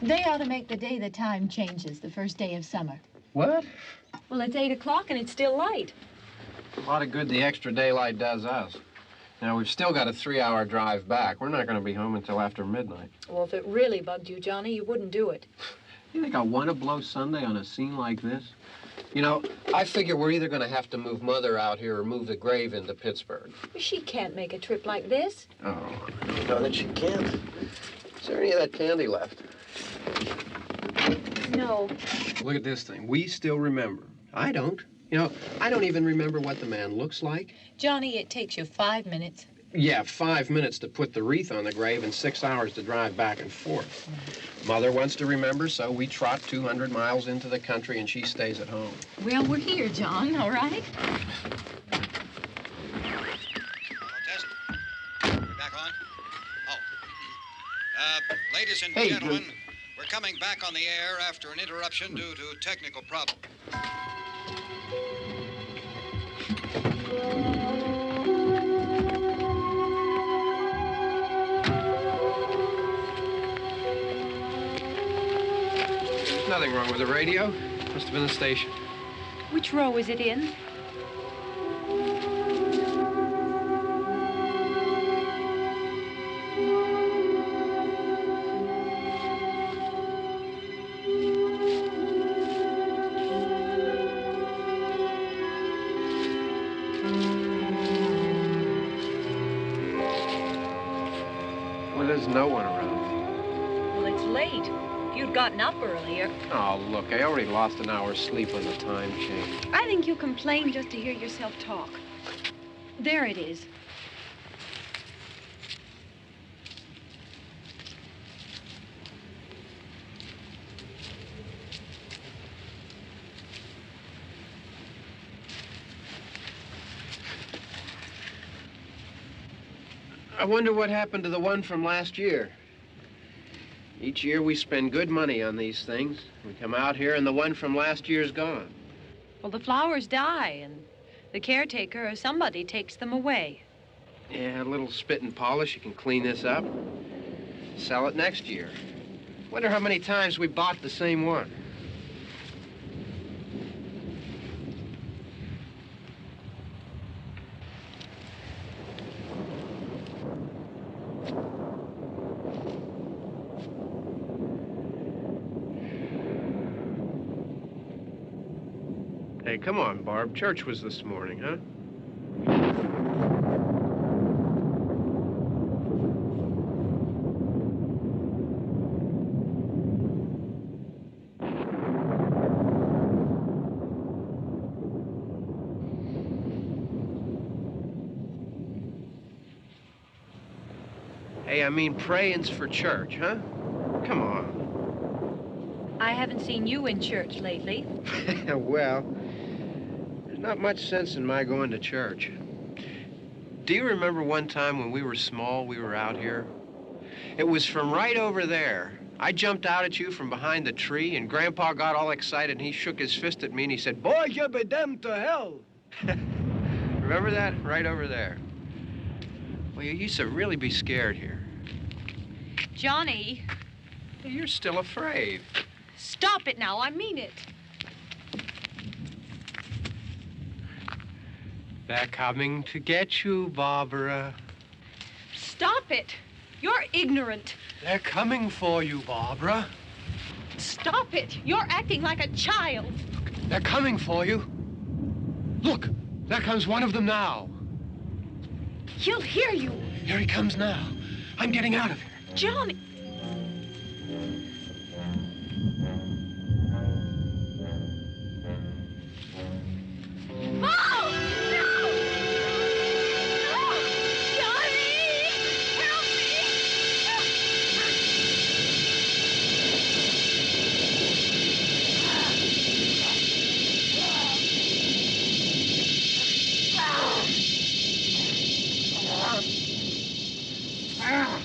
They ought to make the day the time changes, the first day of summer. What? Well, it's 8 o'clock and it's still light. A lot of good the extra daylight does us. Now, we've still got a 3-hour drive back. We're not going to be home until after midnight. Well, if it really bugged you, Johnny, you wouldn't do it. You think I want to blow Sunday on a scene like this? You know, I figure we're either going to have to move Mother out here or move the grave into Pittsburgh. She can't make a trip like this. Oh, I know that she can't. Is there any of that candy left? No. Look at this thing. We still remember. I don't. You know, I don't even remember what the man looks like. Johnny, it takes you 5 minutes. Yeah, 5 minutes to put the wreath on the grave and 6 hours to drive back and forth. Mother wants to remember, so we trot 200 miles into the country and she stays at home. Well, we're here, John, all right? Hello, Tess. We're back on? Oh. Ladies and gentlemen, we're coming back on the air after an interruption due to technical problem. There's nothing wrong with the radio. Must have been the station. Which row is it in? Well, there's no one around. Well, it's late. If you'd gotten up earlier. Oh, look, I already lost an hour's sleep when the time changed. I think you complain just to hear yourself talk. There it is. I wonder what happened to the one from last year. Each year we spend good money on these things. We come out here and the one from last year's gone. Well, the flowers die, and the caretaker or somebody takes them away. Yeah, a little spit and polish. You can clean this up. Sell it next year. Wonder how many times we bought the same one. Hey, come on, Barb. Church was this morning, huh? Hey, I mean, praying's for church, huh? Come on. I haven't seen you in church lately. Well, there's not much sense in my going to church. Do you remember one time when we were small, we were out here? It was from right over there. I jumped out at you from behind the tree, and Grandpa got all excited, and he shook his fist at me, and he said, "Boy, you be damned to hell." Remember that? Right over there. Well, you used to really be scared here. Johnny, You're still afraid. stop it now. I mean it. They're coming to get you, Barbara. Stop it. You're ignorant. They're coming for you, Barbara. Stop it. You're acting like a child. They're coming for you. Look, there comes one of them now. He'll hear you. Here he comes now. I'm getting out of here. Johnny. Oh! No! No! Johnny! Help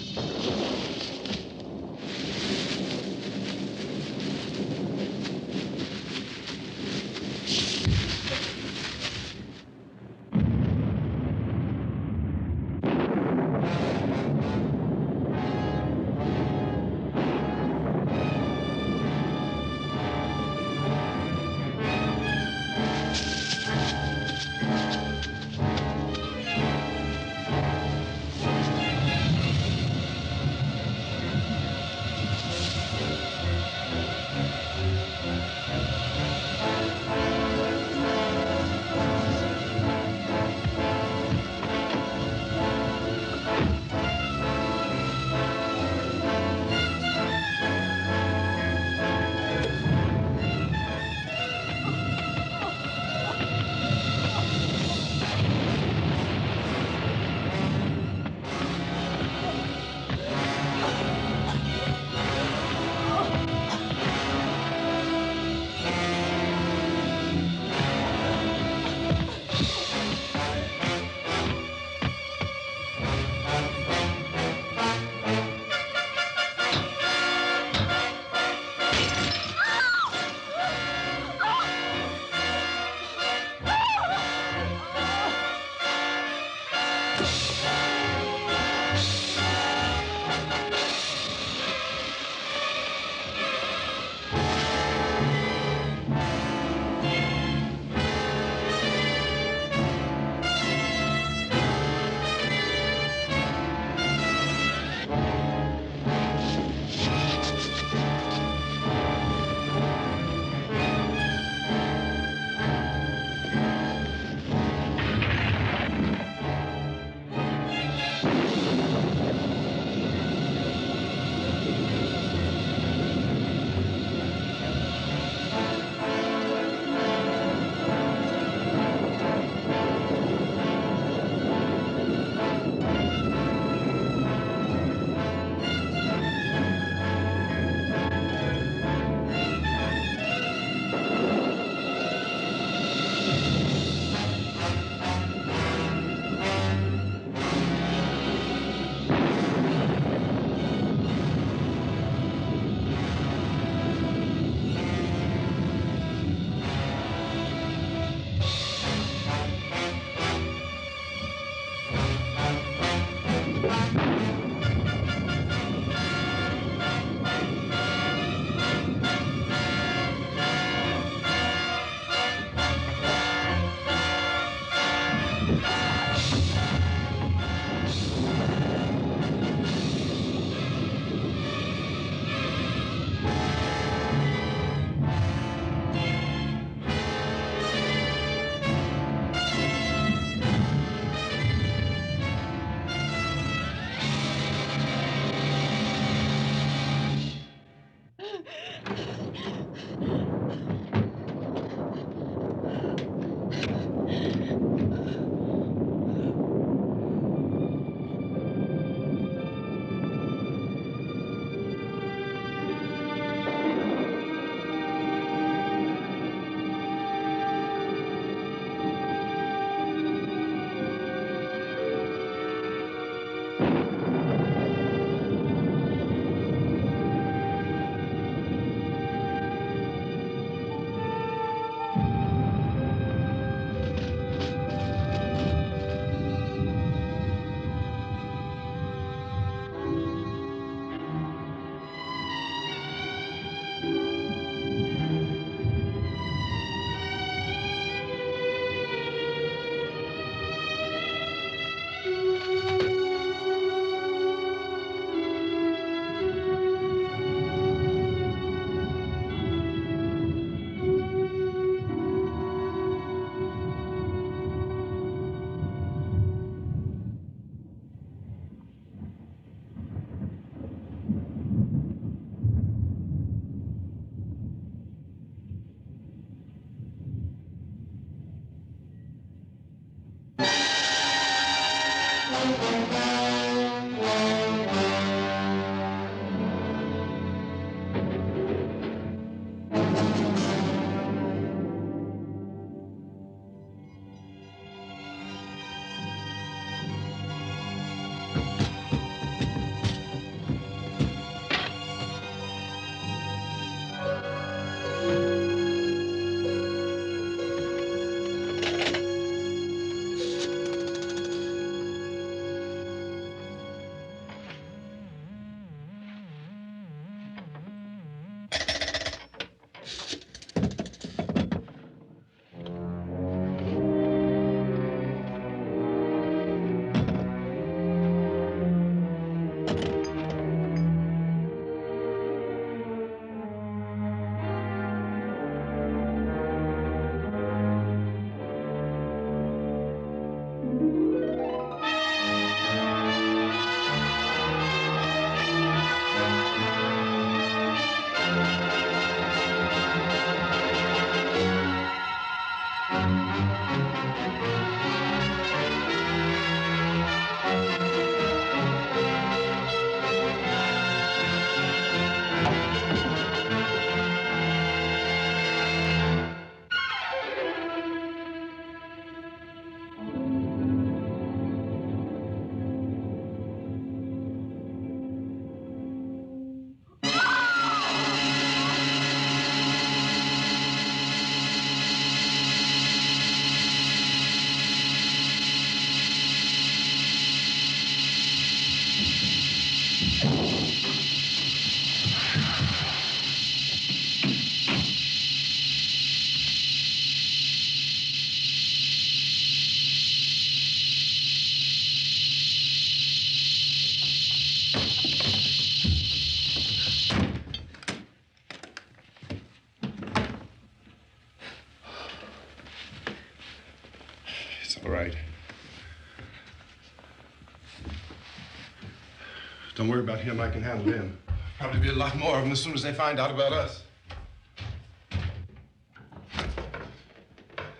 Don't worry about him. I can handle him. Probably be a lot more of them as soon as they find out about us.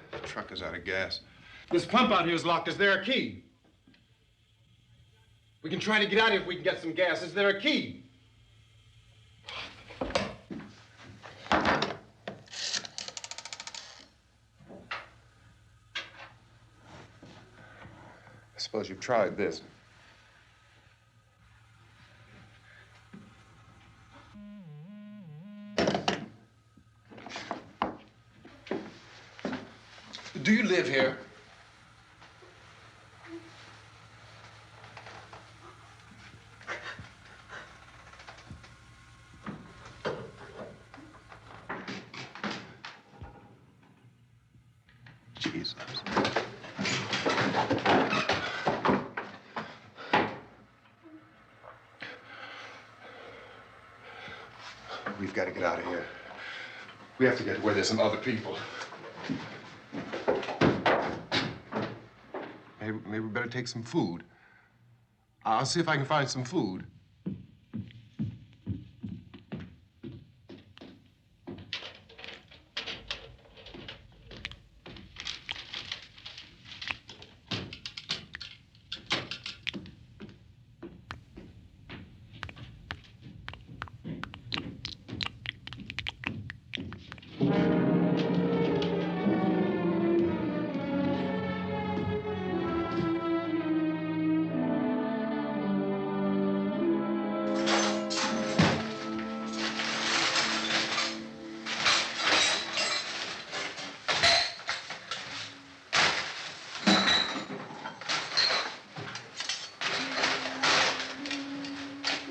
The truck is out of gas. This pump out here is locked. Is there a key? We can try to get out of here if we can get some gas. Is there a key? I suppose you've tried this. Do you live here? Jesus. We've got to get out of here. We have to get where there's some other people. Maybe we better take some food. I'll see if I can find some food.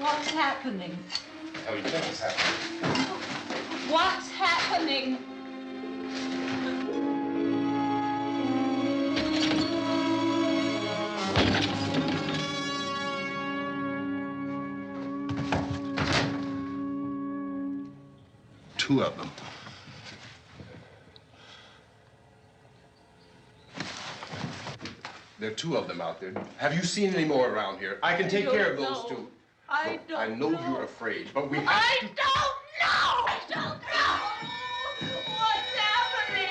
What's happening? What do you think is happening? What's happening? Two of them. There are two of them out there. Have you seen any more around here? I can take care of those two. I don't I know you're afraid, but we have to... I don't know! I don't know! What's happening?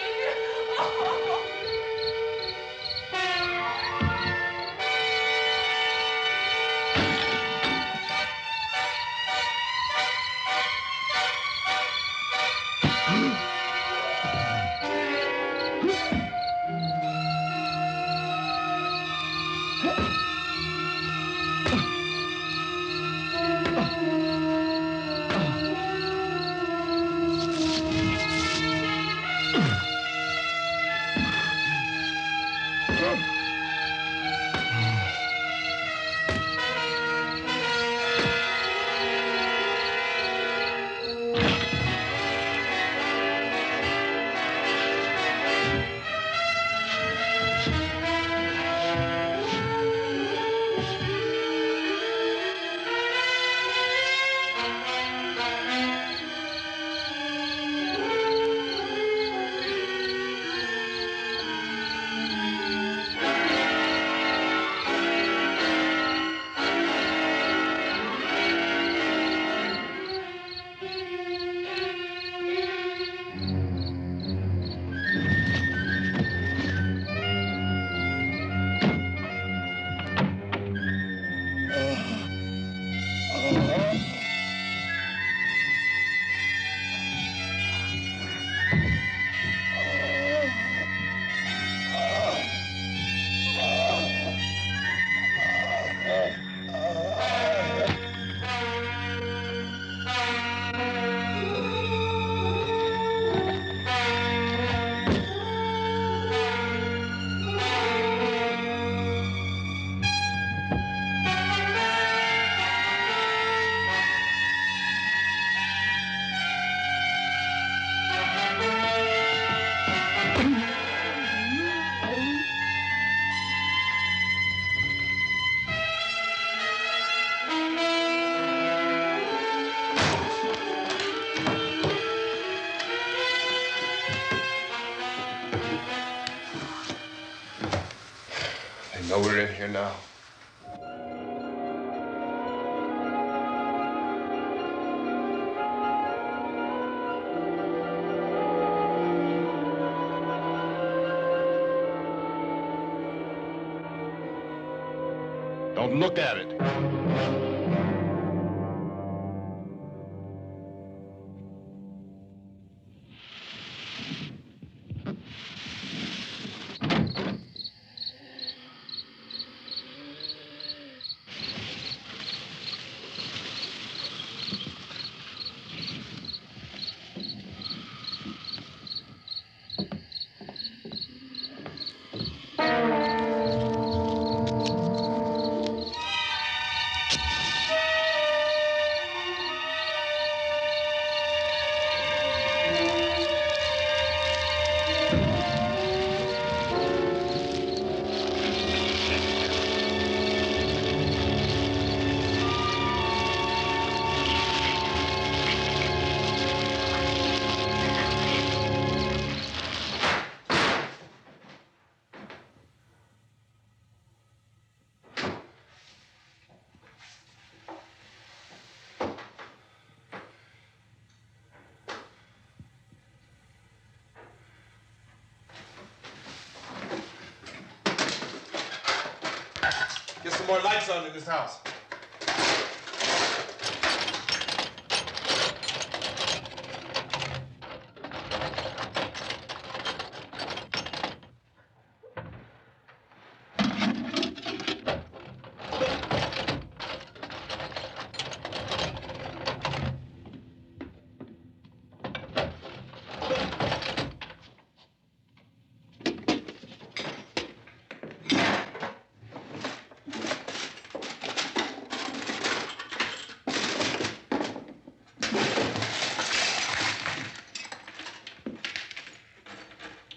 They know we're in here now. Don't look at it. Get some more lights on in this house.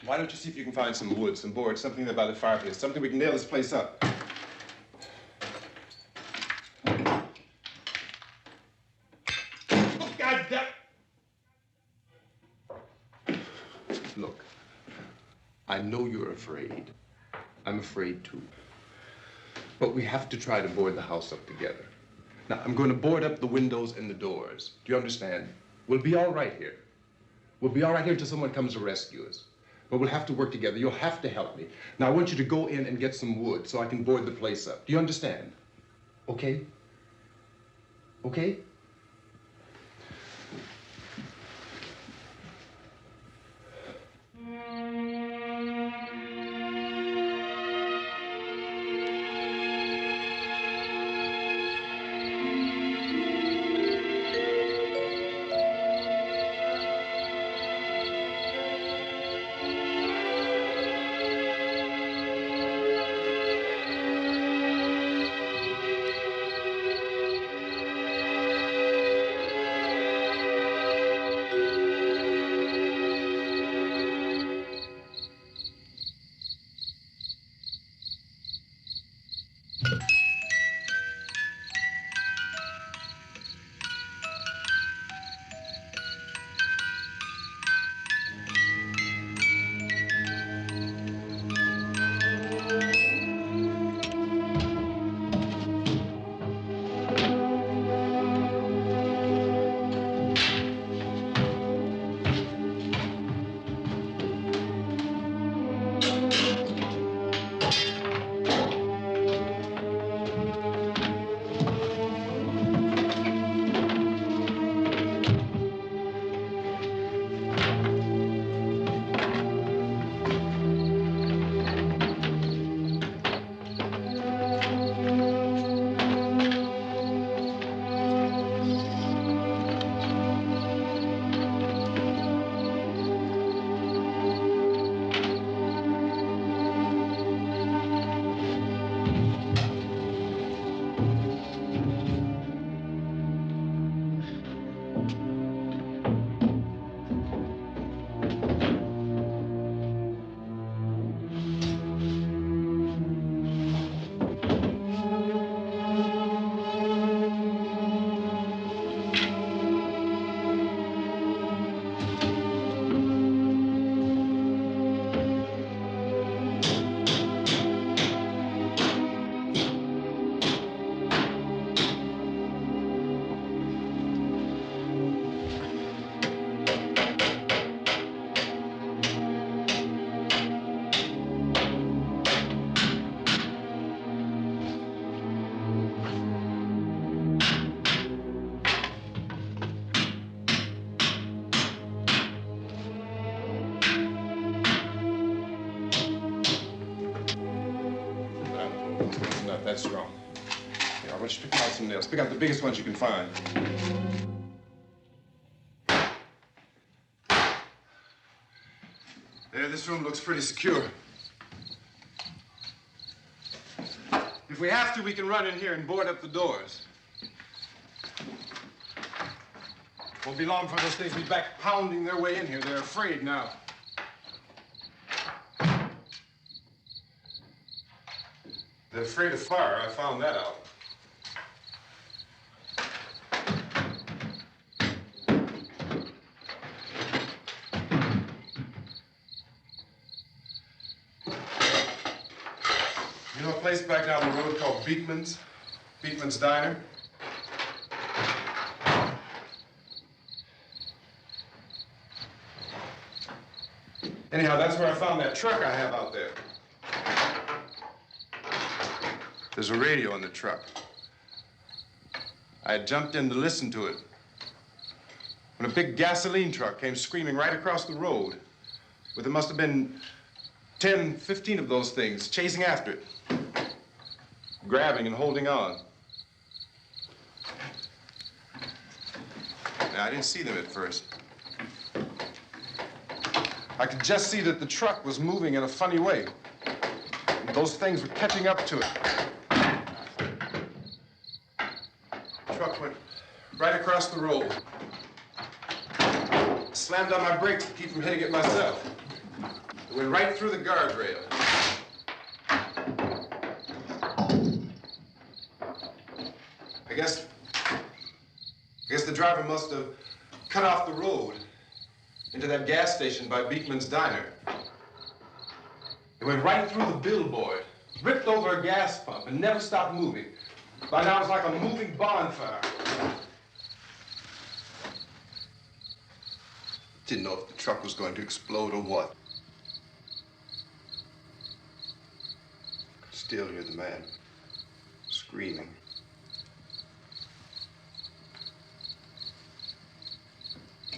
Why don't you see if you can find some wood, some board, something there by the fireplace, something we can nail this place up. Oh, God damn! Look, I know you're afraid. I'm afraid too. But we have to try to board the house up together. Now, I'm going to board up the windows and the doors. Do you understand? We'll be all right here. We'll be all right here until someone comes to rescue us. But we'll have to work together. You'll have to help me. Now, I want you to go in and get some wood so I can board the place up. Do you understand? Okay? Okay? that's wrong. Here, I want you to pick out some nails. Pick out the biggest ones you can find. There, this room looks pretty secure. If we have to, we can run in here and board up the doors. Won't be long before those things be back pounding their way in here. They're afraid now. They're afraid of fire. I found that out. You know a place back down the road called Beekman's? Beekman's Diner? Anyhow, that's where I found that truck I have out there. There's a radio in the truck. I had jumped in to listen to it when a big gasoline truck came screaming right across the road with there must have been 10, 15 of those things chasing after it, grabbing and holding on. Now, I didn't see them at first. I could just see that the truck was moving in a funny way. And those things were catching up to it. The truck went right across the road. Slammed on my brakes to keep from hitting it myself. It went right through the guardrail. I guess the driver must have cut off the road into that gas station by Beekman's Diner. It went right through the billboard, ripped over a gas pump, and never stopped moving. By now, it was like a moving bonfire. Didn't know if the truck was going to explode or what. Could still hear the man screaming.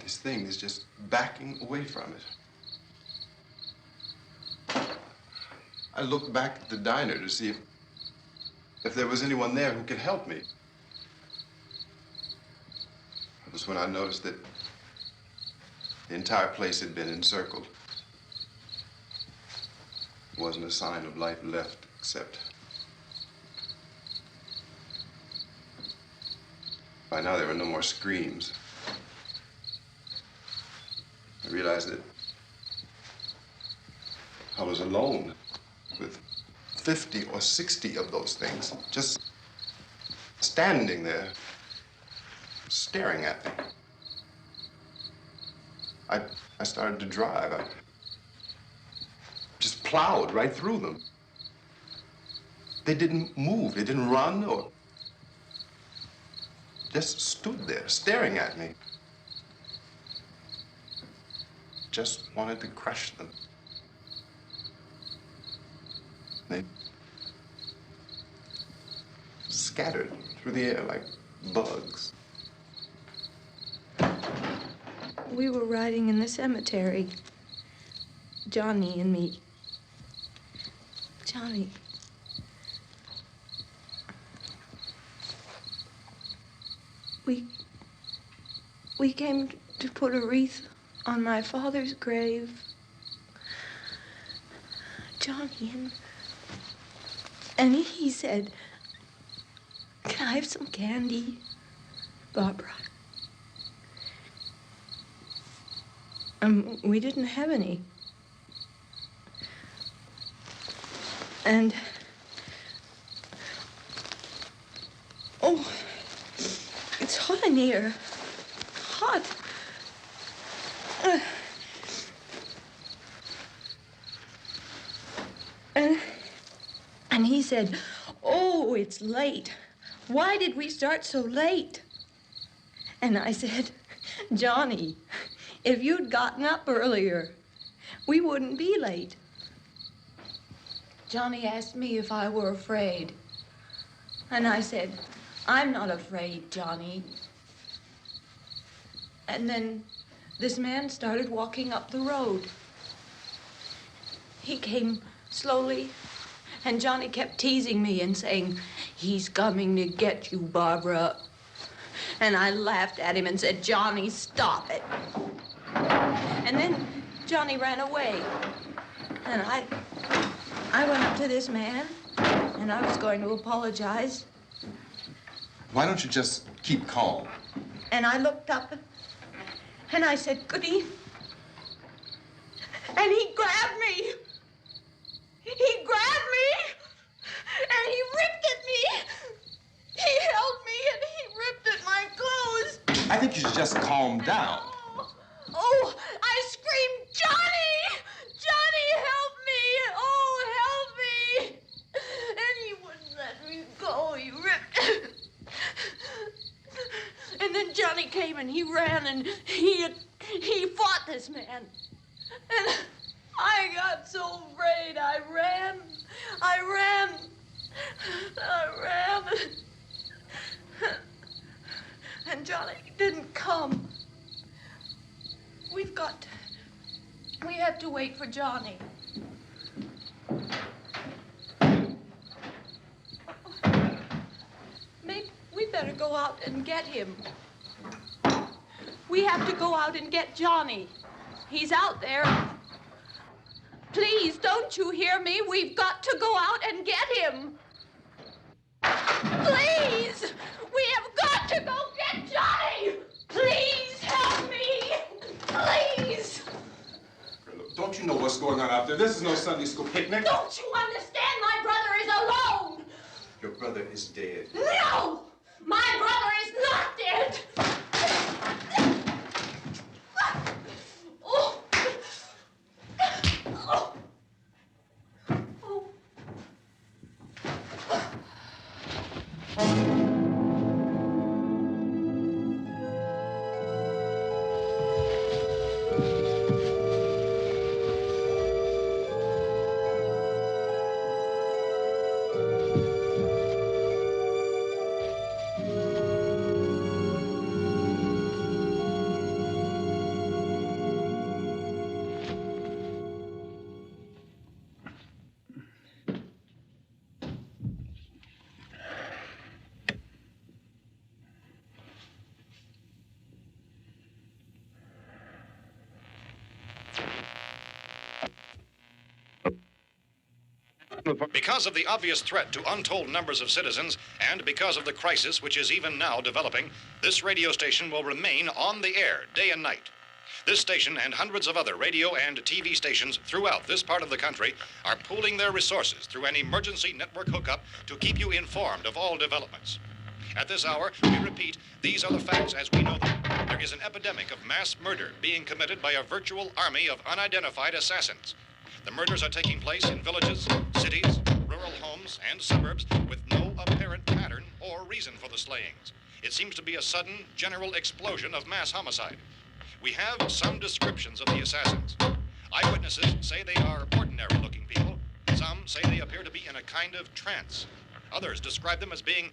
This thing is just backing away from it. I looked back at the diner to see if there was anyone there who could help me. It was when I noticed that the entire place had been encircled. There wasn't a sign of life left except by now there were no more screams. I realized that I was alone with 50 or 60 of those things, just standing there, staring at me. I started to drive. I just plowed right through them. They didn't move, they didn't run or just stood there, staring at me. Just wanted to crush them. They scattered through the air like bugs. We were riding in the cemetery, Johnny and me. Johnny. We came to put a wreath on my father's grave. Johnny, and he said, "Can I have some candy, Barbara?" We didn't have any. And, oh, it's hot in here. Hot. And he said, "Oh, it's late. Why did we start so late?" And I said, "Johnny, if you'd gotten up earlier, we wouldn't be late." Johnny asked me if I were afraid. And I said, "I'm not afraid, Johnny." And then this man started walking up the road. He came slowly And Johnny kept teasing me and saying, "He's coming to get you, Barbara." And I laughed at him and said, "Johnny, stop it." And then Johnny ran away. And I went up to this man, and I was going to apologize. Why don't you just keep calm? And I looked up, and I said, "Good evening." And he grabbed me. He grabbed me, and he ripped at me. He held me, and he ripped at my clothes. I think you should just calm down. Oh, I screamed, "Johnny! Johnny, help me! Oh, help me!" And he wouldn't let me go. He ripped. And then Johnny came and he ran and he fought this man. And I got so afraid. I ran. And Johnny didn't come. We have to wait for Johnny. Maybe we better go out and get him. We have to go out and get Johnny. He's out there. Please, don't you hear me? We've got to go out and get him. Please! We have got to go get Johnny! Please help me! Please! Look, don't you know what's going on out there? This is no Sunday school picnic. Don't you understand? My brother is alone! Your brother is dead. No! My brother is not dead! Oh. Oh. Oh. Because of the obvious threat to untold numbers of citizens, and because of the crisis which is even now developing, this radio station will remain on the air day and night. This station and hundreds of other radio and TV stations throughout this part of the country are pooling their resources through an emergency network hookup to keep you informed of all developments. At this hour, we repeat, these are the facts as we know them. There is an epidemic of mass murder being committed by a virtual army of unidentified assassins. The murders are taking place in villages, cities, rural homes, and suburbs with no apparent pattern or reason for the slayings. It seems to be a sudden, general explosion of mass homicide. We have some descriptions of the assassins. Eyewitnesses say they are ordinary-looking people. Some say they appear to be in a kind of trance. Others describe them as being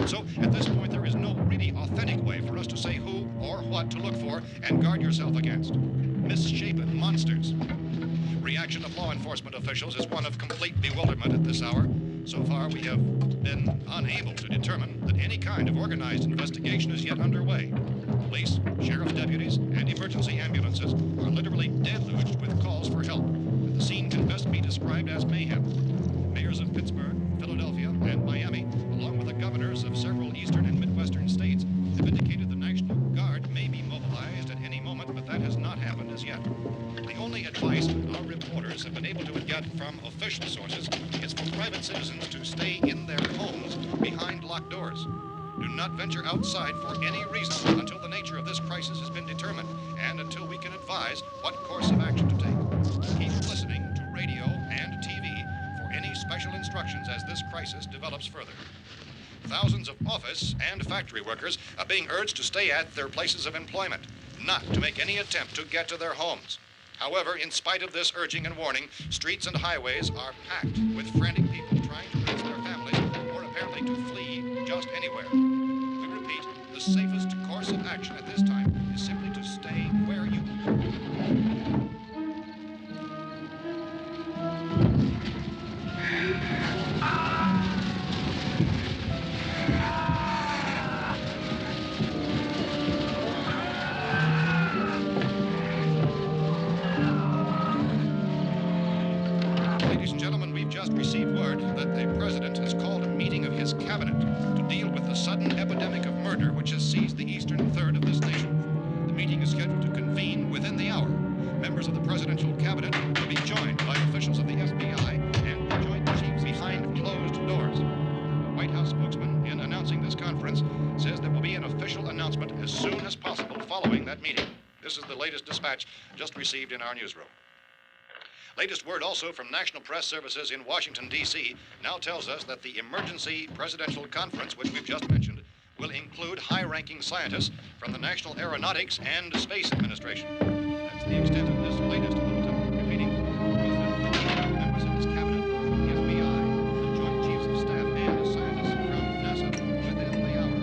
So, at this point, there is no really authentic way for us to say who or what to look for and guard yourself against. Misshapen monsters. Reaction of law enforcement officials is one of complete bewilderment at this hour. So far, we have been unable to determine that any kind of organized investigation is yet underway. Police, sheriff's deputies, and emergency ambulances are literally deluged with calls for help. And the scene can best be described as mayhem. Mayors of Pittsburgh, Philadelphia, and Miami, along with the governors of several eastern and midwestern states, have indicated the National Guard may be mobilized at any moment, but that has not happened as yet. The only advice our reporters have been able to get from official sources is for private citizens to stay in their homes behind locked doors. Do not venture outside for any reason until the nature of this crisis has been determined and until we can advise what course of action to take. Keep listening to radio and TV for any special instructions as this crisis develops further. Thousands of office and factory workers are being urged to stay at their places of employment, not to make any attempt to get to their homes. However, in spite of this urging and warning, streets and highways are packed with frantic people trying to reach their families or apparently to flee just anywhere. We repeat, the safest course of action at this time is simply to stay where you Ladies and gentlemen, we've just received word that the president has called a meeting of his cabinet to deal with the sudden epidemic of murder which has seized the eastern third of this nation. The meeting is scheduled to convene within the hour. Members of the presidential cabinet will be joined by officials of the FBI and the Joint Chiefs behind closed doors. The White House spokesman, in announcing this conference, says there will be an official announcement as soon as possible following that meeting. This is the latest dispatch just received in our newsroom. Latest word also from National Press Services in Washington, D.C. now tells us that the emergency presidential conference, which we've just mentioned, will include high-ranking scientists from the National Aeronautics and Space Administration. That's the extent of this latest bulletin. Repeating, the President, members of his cabinet, the FBI, the Joint Chiefs of Staff, and scientists from NASA within the hour.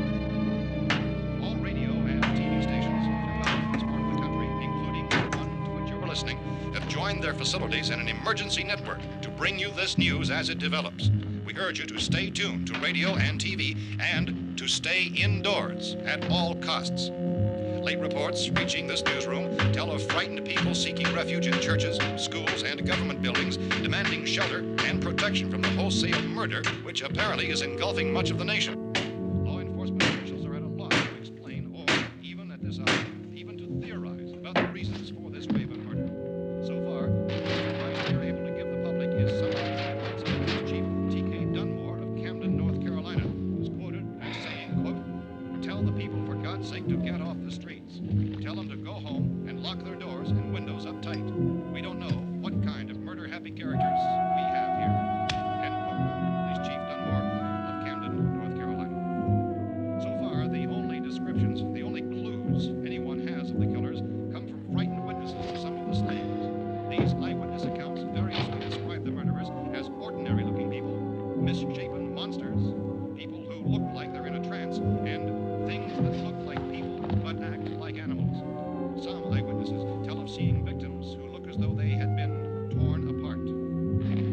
All radio and TV stations throughout this part of the country, including the one to which you're listening, have joined their facilities in an emergency network to bring you this news as it develops. We urge you to stay tuned to radio and TV and to stay indoors at all costs. Late reports reaching this newsroom tell of frightened people seeking refuge in churches, schools, and government buildings, demanding shelter and protection from the wholesale murder which apparently is engulfing much of the nation. Law enforcement officials are at a loss to explain or, even at this hour, even to theorize about the reasons for this wave of murder. So far, the advice we are able to give the public is some Police Chief T.K. Dunmore of Camden, North Carolina, who's quoted as saying, quote, "Tell the people, for God's sake, to get off the streets. Tell them to go home and lock their doors and windows up tight. We don't know what kind of murder-happy characters we have here." End quote. Police Chief Dunmore of Camden, North Carolina. So far, the only descriptions, the only clues anyone has of the killers come from frightened witnesses to some of the slayings. These eyewitness accounts variously describe the murderers as ordinary-looking people, misshapen monsters, people who look like they're in a trance, and things that look like people but act like animals. Some eyewitnesses tell of seeing victims who look as though they had been torn apart.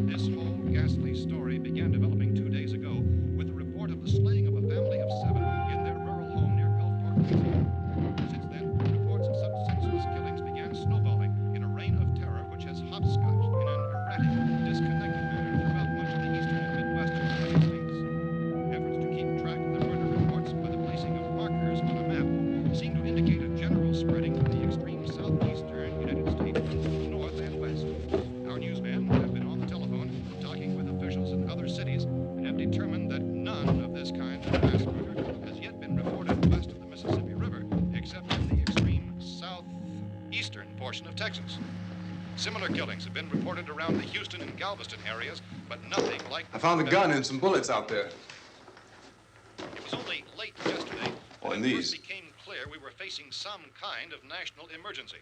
This whole ghastly story began developing 2 days ago with the report of the slaying of a family of 7 in their rural home near Gulfport, Louisiana. Since then, reports of such senseless killings began snowballing in a reign of terror which has hopscotched in an erratic, disconnected manner throughout much of the eastern and midwestern United States. Efforts to keep track of the murder reports by the placing of markers on a map seem to indicate a general spreading from the extreme southeastern United States to the north and west. Our newsmen have been on the telephone talking with officials in other cities and have determined that none of this kind of mass murder has yet been reported west of the Mississippi River, except in the extreme southeastern portion of Texas. Similar killings have been reported around the Houston and Galveston areas, but nothing like... I found a gun and some bullets out there. It was only late yesterday Oh, that and it these. first became clear we were facing some kind of national emergency.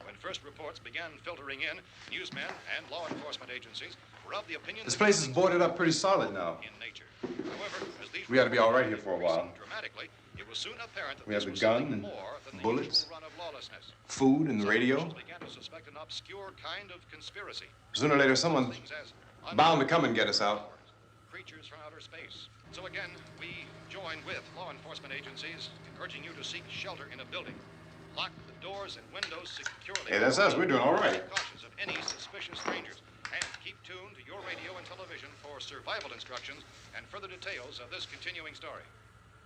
When first reports began filtering in, newsmen and law enforcement agencies were of the opinion This that place is killings boarded were up pretty solid now. in nature. However, as these We ought to be all right reports here for a while. increased dramatically, it was soon apparent that We this have the was gun something and more than the bullets, usual run of lawlessness. food and the Some radio. officials began to suspect an obscure kind of conspiracy. Sooner or later, someone's Things as bound to come and get us out. creatures from outer space. So again, we join with law enforcement agencies in urging you to seek shelter in a building. Lock the doors and windows securely. Hey, that's us. We're doing all right. Be cautious of any suspicious strangers. And keep tuned to your radio and television for survival instructions and further details of this continuing story.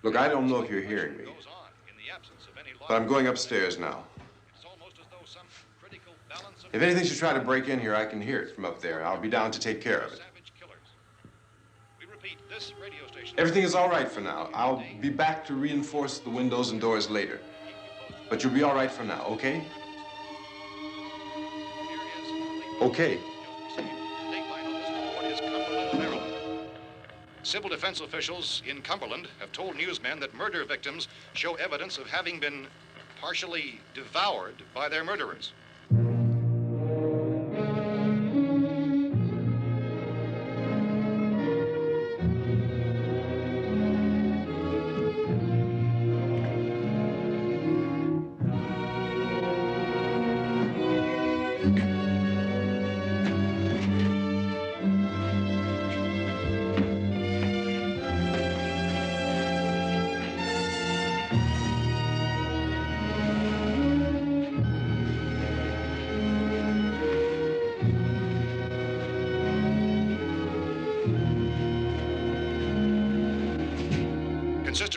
Look, I don't know if you're hearing me, Goes on in the absence of any law but I'm going upstairs now. It's almost as though some critical balance of If anything should try to break in here, I can hear it from up there. I'll be down to take care of it. savage killers. We repeat, this radio station. Everything is all right for now. I'll be back to reinforce the windows and doors later. But you'll be all right for now, okay? Okay. Civil defense officials in Cumberland have told newsmen that murder victims show evidence of having been partially devoured by their murderers. Consistent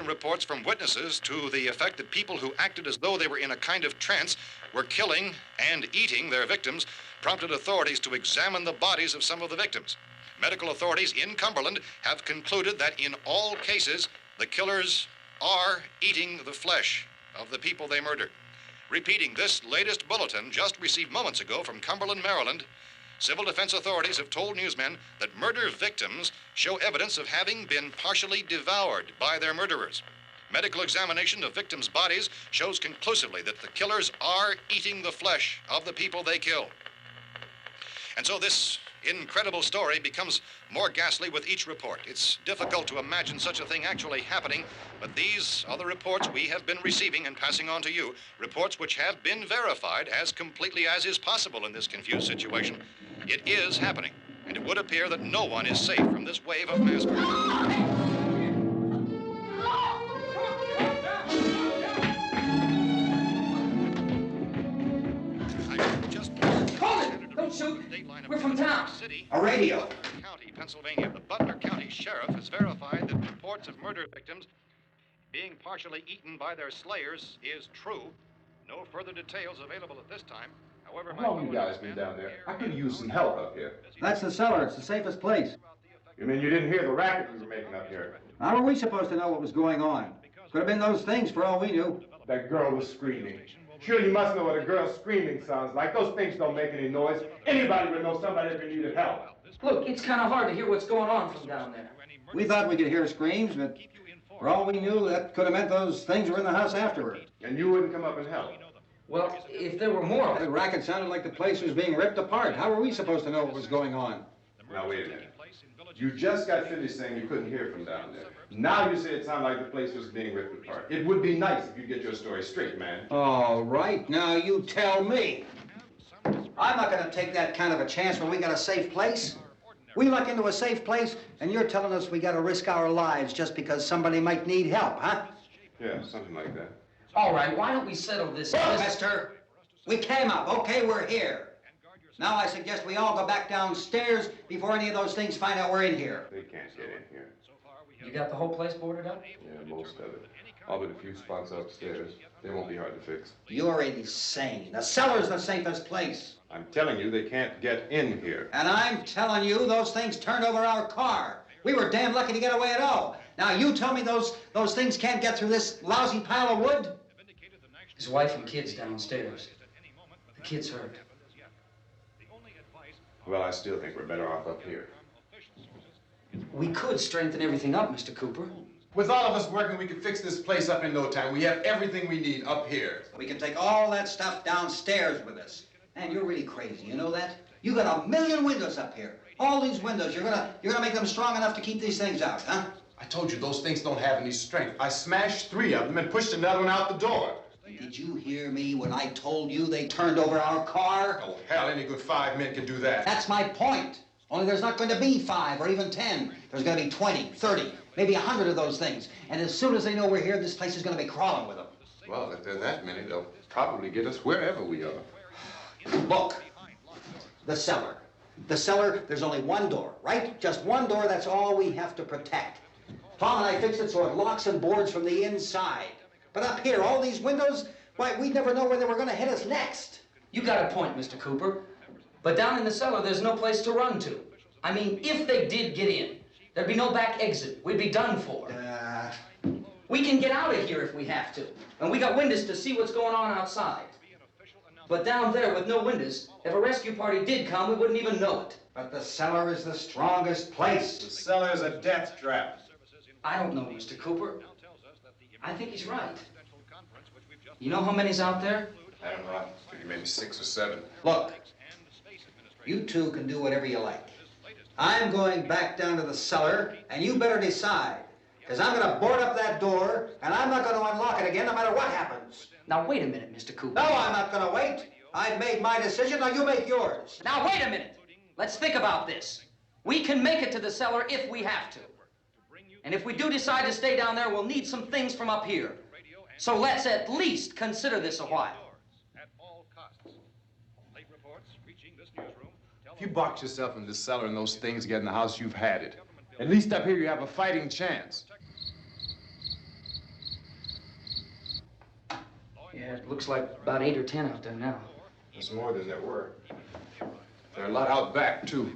reports from witnesses to the effect that people who acted as though they were in a kind of trance were killing and eating their victims prompted authorities to examine the bodies of some of the victims. Medical authorities in Cumberland have concluded that in all cases, the killers are eating the flesh of the people they murdered. Repeating this latest bulletin just received moments ago from Cumberland, Maryland, civil defense authorities have told newsmen that murder victims show evidence of having been partially devoured by their murderers. Medical examination of victims' bodies shows conclusively that the killers are eating the flesh of the people they kill. And so this incredible story becomes more ghastly with each report. It's difficult to imagine such a thing actually happening, but these are the reports we have been receiving and passing on to you, reports which have been verified as completely as is possible in this confused situation. It is happening, and it would appear that no one is safe from this wave of mass murder. Don't shoot. We're from town. A radio. County, Pennsylvania. The Butler County Sheriff has verified that reports of murder victims being partially eaten by their slayers is true. No further details available at this time. However, How long you guys been down there? I could use some help up here. That's the cellar. It's the safest place. You mean you didn't hear the racket we were making up here? How were we supposed to know what was going on? Could have been those things for all we knew. That girl was screaming. Sure, you must know what a girl screaming sounds like. Those things don't make any noise. Anybody would know somebody ever needed help. Look, it's kind of hard to hear what's going on from down there. We thought we could hear screams, but for all we knew, that could have meant those things were in the house afterward. And you wouldn't come up and help? Well, if there were more... The racket sounded like the place was being ripped apart. How were we supposed to know what was going on? Now, wait a minute. You just got finished saying you couldn't hear from down there. Now you say it sounded like the place was being ripped apart. It would be nice if you get your story straight, man. All right, now you tell me. I'm not going to take that kind of a chance when we got a safe place. We luck into a safe place, and you're telling us we got to risk our lives just because somebody might need help, huh? Yeah, something like that. All right, why don't we settle this? Look, mister, we came up. Okay, we're here. Now I suggest we all go back downstairs before any of those things find out we're in here. They can't get in here. You got the whole place boarded up? Yeah, most of it. All but a few spots upstairs. They won't be hard to fix. You're insane. The cellar's the safest place. I'm telling you, they can't get in here. And I'm telling you, those things turned over our car. We were damn lucky to get away at all. Now you tell me those things can't get through this lousy pile of wood? His wife and kids downstairs. The kid's hurt. Well, I still think we're better off up here. We could strengthen everything up, Mr. Cooper. With all of us working, we could fix this place up in no time. We have everything we need up here. We can take all that stuff downstairs with us. Man, you're really crazy, you know that? You got 1,000,000 windows up here. All these windows, you're gonna make them strong enough to keep these things out, huh? I told you those things don't have any strength. I smashed 3 of them and pushed another one out the door. Did you hear me when I told you they turned over our car? Oh, hell, any good 5 men can do that. That's my point. Only there's not going to be 5 or even 10. There's going to be 20, 30, maybe 100 of those things. And as soon as they know we're here, this place is going to be crawling with them. Well, if there are that many, they'll probably get us wherever we are. Look, the cellar. The cellar, there's only one door, right? Just one door, that's all we have to protect. Tom and I fixed it so it locks and boards from the inside. But up here, all these windows, why, we'd never know where they were going to hit us next. You got a point, Mr. Cooper. But down in the cellar, there's no place to run to. I mean, if they did get in, there'd be no back exit. We'd be done for. We can get out of here if we have to. And we got windows to see what's going on outside. But down there with no windows, if a rescue party did come, we wouldn't even know it. But the cellar is the strongest place. The cellar's a death trap. I don't know, Mr. Cooper. I think he's right. You know how many's out there? I don't know. I figure maybe 6 or 7. Look, you two can do whatever you like. I'm going back down to the cellar, and you better decide. Because I'm going to board up that door, and I'm not going to unlock it again no matter what happens. Now, wait a minute, Mr. Cooper. No, I'm not going to wait. I've made my decision, now you make yours. Now, wait a minute. Let's think about this. We can make it to the cellar if we have to. And if we do decide to stay down there, we'll need some things from up here. So let's at least consider this a while. If you box yourself in the cellar and those things get in the house, you've had it. At least up here you have a fighting chance. Yeah, it looks like about 8 or 10 out there now. There's more than there were. There are a lot out back, too.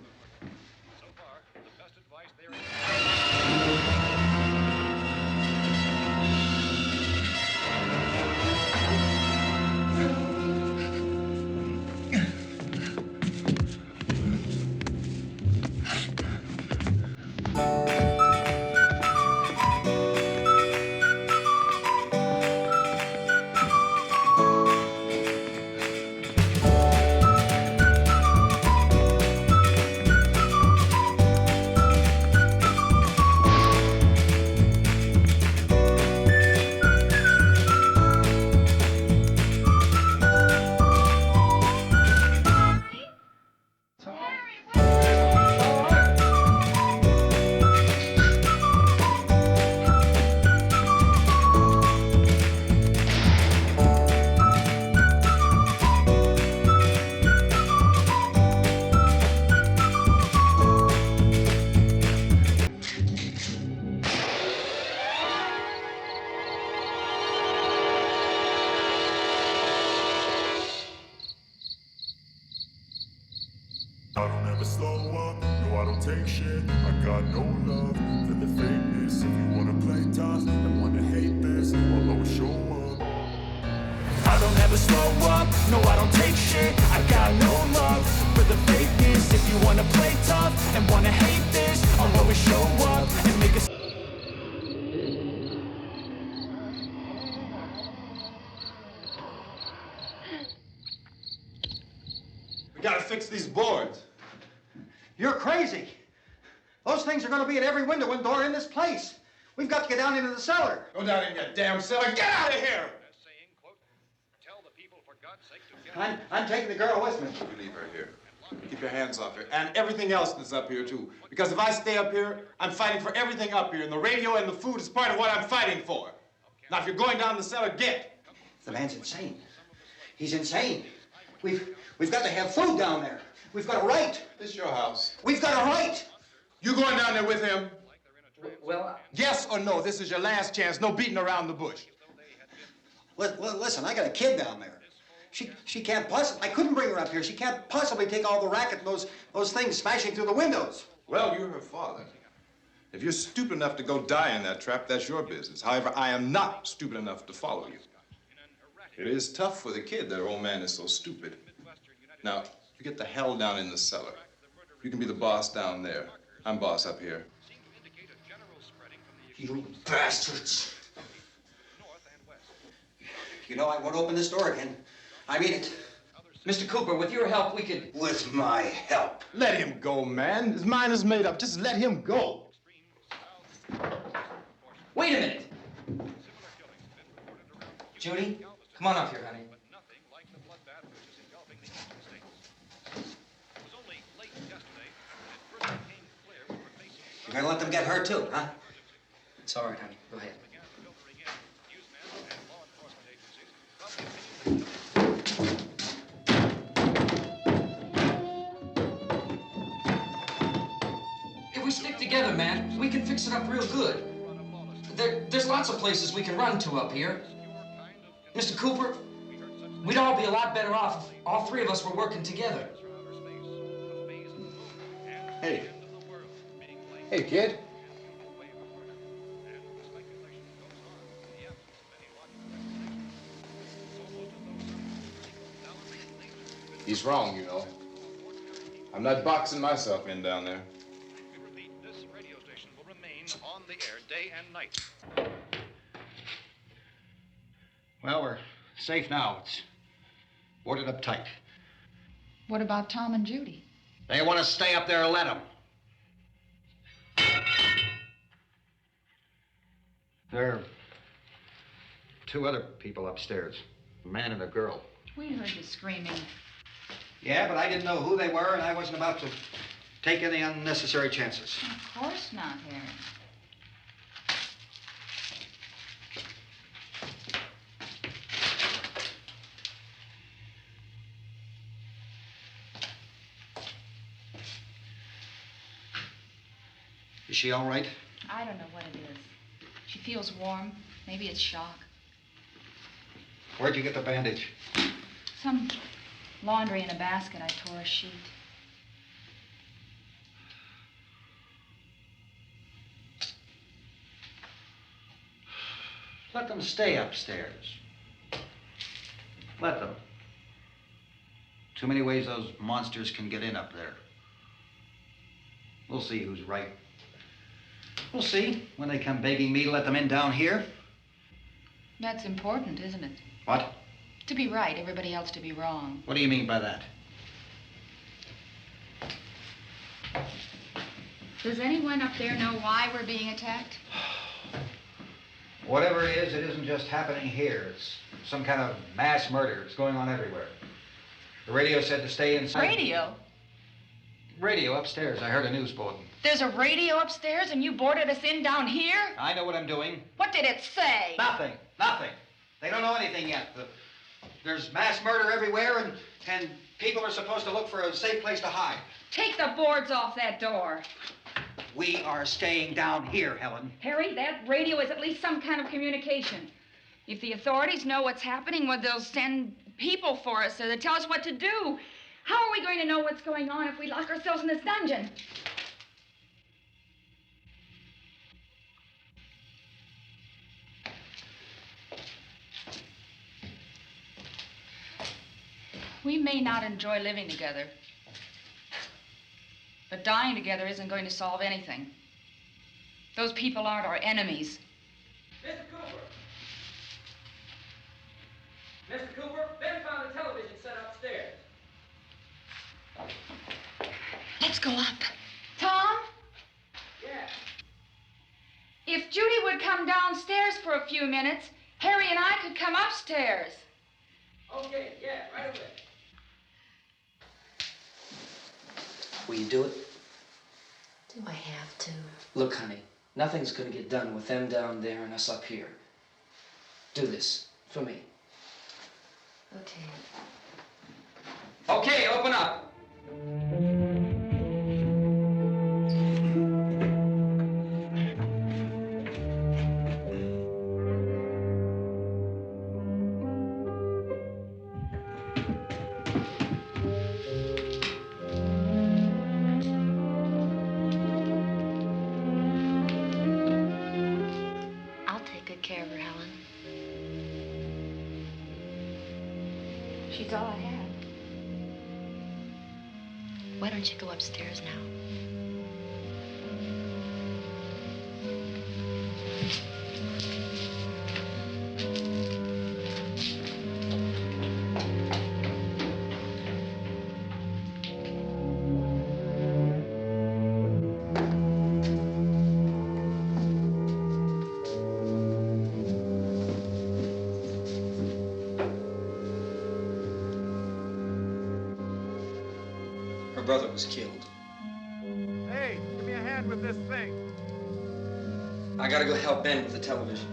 I don't ever slow up, no I don't take shit. I got no love for the fakeness. If you wanna play tough and wanna hate this, I'll always show up. I don't ever slow up, no I don't take shit. I got no love for the fakeness. If you wanna play tough and wanna hate this, I'll always show up and make a We gotta fix these boards. You're crazy. Those things are gonna be at every window and door in this place. We've got to get down into the cellar. Go down in your damn cellar. Get out of here! I'm taking the girl with me. You leave her here. Keep your hands off her. And everything else that's up here, too. Because if I stay up here, I'm fighting for everything up here. And the radio and the food is part of what I'm fighting for. Now, if you're going down the cellar, get. The man's insane. He's insane. We've got to have food down there. We've got a right. This is your house. We've got a right. You going down there with him? Well, Yes or no? This is your last chance. No beating around the bush. Listen, I got a kid down there. She can't possibly, I couldn't bring her up here. She can't possibly take all the racket and those things smashing through the windows. Well, you're her father. If you're stupid enough to go die in that trap, that's your business. However, I am not stupid enough to follow you. It is tough for the kid that her old man is so stupid. Now, you get the hell down in the cellar. You can be the boss down there. I'm boss up here. You bastards. You know, I won't open this door again. I mean it. Mr. Cooper, with your help, we could... With my help. Let him go, man. His mind is made up. Just let him go. Wait a minute. Judy, come on up here, honey. You're gonna let them get hurt too, huh? It's all right, honey. Go ahead. If we stick together, man, we can fix it up real good. There's lots of places we can run to up here. Mr. Cooper, we'd all be a lot better off if all three of us were working together. Hey. Hey, kid. He's wrong, you know. I'm not boxing myself in down there. This radio station will remain on the air day and night. Well, we're safe now. It's boarded up tight. What about Tom and Judy? They want to stay up there, let them. There are two other people upstairs, a man and a girl. We heard you screaming. Yeah, but I didn't know who they were, and I wasn't about to take any unnecessary chances. Of course not, Harry. Is she all right? I don't know what it is. She feels warm. Maybe it's shock. Where'd you get the bandage? Some laundry in a basket. I tore a sheet. Let them stay upstairs. Let them. Too many ways those monsters can get in up there. We'll see who's right. We'll see when they come begging me to let them in down here. That's important, isn't it? What? To be right, everybody else to be wrong. What do you mean by that? Does anyone up there know why we're being attacked? Whatever it isn't just happening here. It's some kind of mass murder. It's going on everywhere. The radio said to stay inside. Radio? Radio upstairs. I heard a news bulletin. There's a radio upstairs and you boarded us in down here? I know what I'm doing. What did it say? Nothing. Nothing. They don't know anything yet. There's mass murder everywhere, and people are supposed to look for a safe place to hide. Take the boards off that door. We are staying down here, Helen. Harry, that radio is at least some kind of communication. If the authorities know what's happening, well, they'll send people for us so they'll tell us what to do. How are we going to know what's going on if we lock ourselves in this dungeon? We may not enjoy living together, but dying together isn't going to solve anything. Those people aren't our enemies. Mr. Cooper! Mr. Cooper, Ben found a television set upstairs. Let's go up. Tom? Yeah. If Judy would come downstairs for a few minutes, Harry and I could come upstairs. Okay, yeah, right away. Will you do it? Do I have to? Look, honey, nothing's gonna get done with them down there and us up here. Do this for me. Okay. Okay, open up. I'll take good care of her, Helen. She's all I have. Why don't you go upstairs now? Her brother was killed. Hey, give me a hand with this thing. I gotta go help Ben with the television.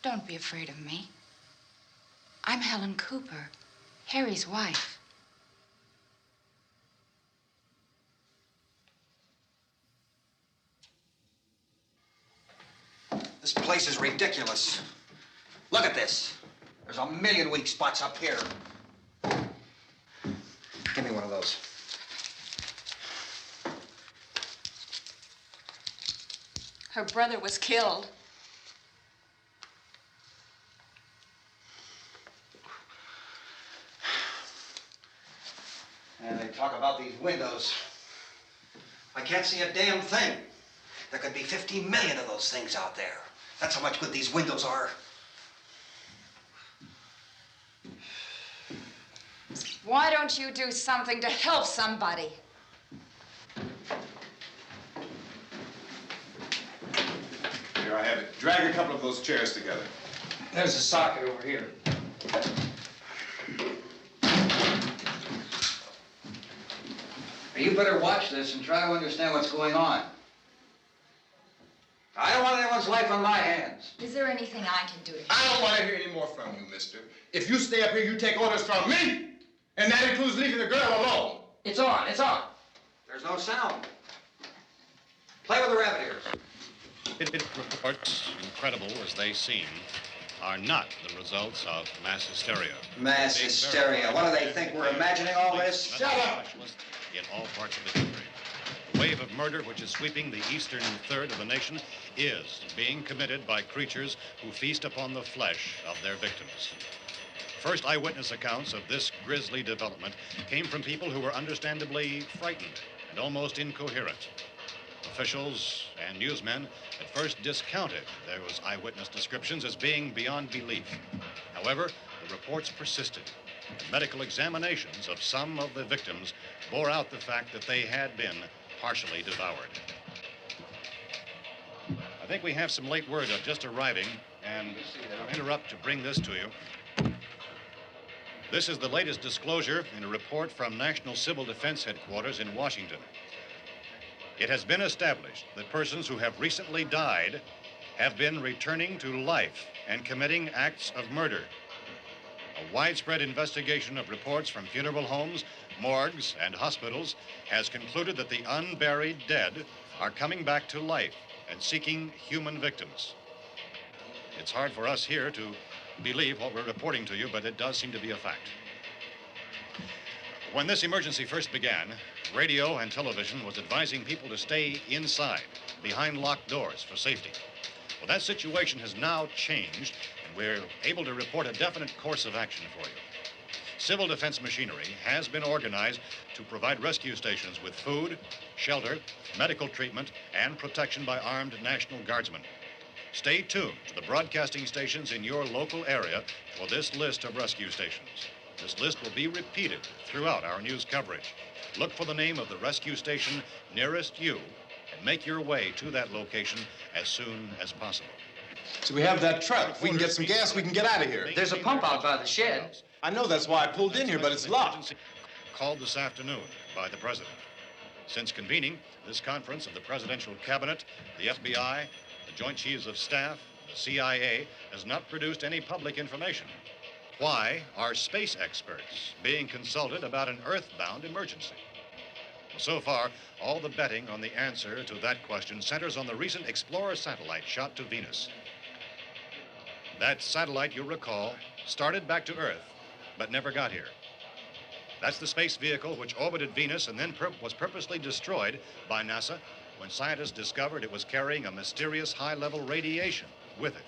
Don't be afraid of me. I'm Helen Cooper, Harry's wife. This place is ridiculous. Look at this. There's a million weak spots up here. Give me one of those. Her brother was killed. And they talk about these windows. I can't see a damn thing. There could be 15 million of those things out there. That's how much good these windows are. Why don't you do something to help somebody? Here I have it. Drag a couple of those chairs together. There's a socket over here. You better watch this and try to understand what's going on. I don't want anyone's life on my hands. Is there anything I can do to help? I don't want to hear any more from you, mister. If you stay up here, you take orders from me. And that includes leaving the girl alone. It's on, it's on. There's no sound. Play with the rabbit ears. Reports, incredible as they seem, are not the results of mass hysteria. Mass hysteria. What do they think? We're imagining all this? Shut up! In all parts of the country. The wave of murder which is sweeping the eastern third of the nation is being committed by creatures who feast upon the flesh of their victims. First eyewitness accounts of this grisly development came from people who were understandably frightened and almost incoherent. Officials and newsmen at first discounted those eyewitness descriptions as being beyond belief. However, the reports persisted. And medical examinations of some of the victims bore out the fact that they had been partially devoured. I think we have some late word just arriving, and I'll interrupt to bring this to you. This is the latest disclosure in a report from National Civil Defense Headquarters in Washington. It has been established that persons who have recently died have been returning to life and committing acts of murder. A widespread investigation of reports from funeral homes, morgues, and hospitals has concluded that the unburied dead are coming back to life and seeking human victims. It's hard for us here to believe what we're reporting to you, but it does seem to be a fact. When this emergency first began, radio and television was advising people to stay inside, behind locked doors for safety. Well, that situation has now changed, and we're able to report a definite course of action for you. Civil defense machinery has been organized to provide rescue stations with food, shelter, medical treatment, and protection by armed National Guardsmen. Stay tuned to the broadcasting stations in your local area for this list of rescue stations. This list will be repeated throughout our news coverage. Look for the name of the rescue station nearest you and make your way to that location as soon as possible. So we have that truck. If we can get some gas, we can get out of here. There's a pump out by the shed. I know, that's why I pulled in here, but it's locked. Called this afternoon by the president. Since convening this conference of the presidential cabinet, the FBI, the Joint Chiefs of Staff, the CIA has not produced any public information. Why are space experts being consulted about an earthbound emergency? Well, so far, all the betting on the answer to that question centers on the recent Explorer satellite shot to Venus. That satellite, you'll recall, started back to Earth, but never got here. That's the space vehicle which orbited Venus and then was purposely destroyed by NASA when scientists discovered it was carrying a mysterious high-level radiation with it.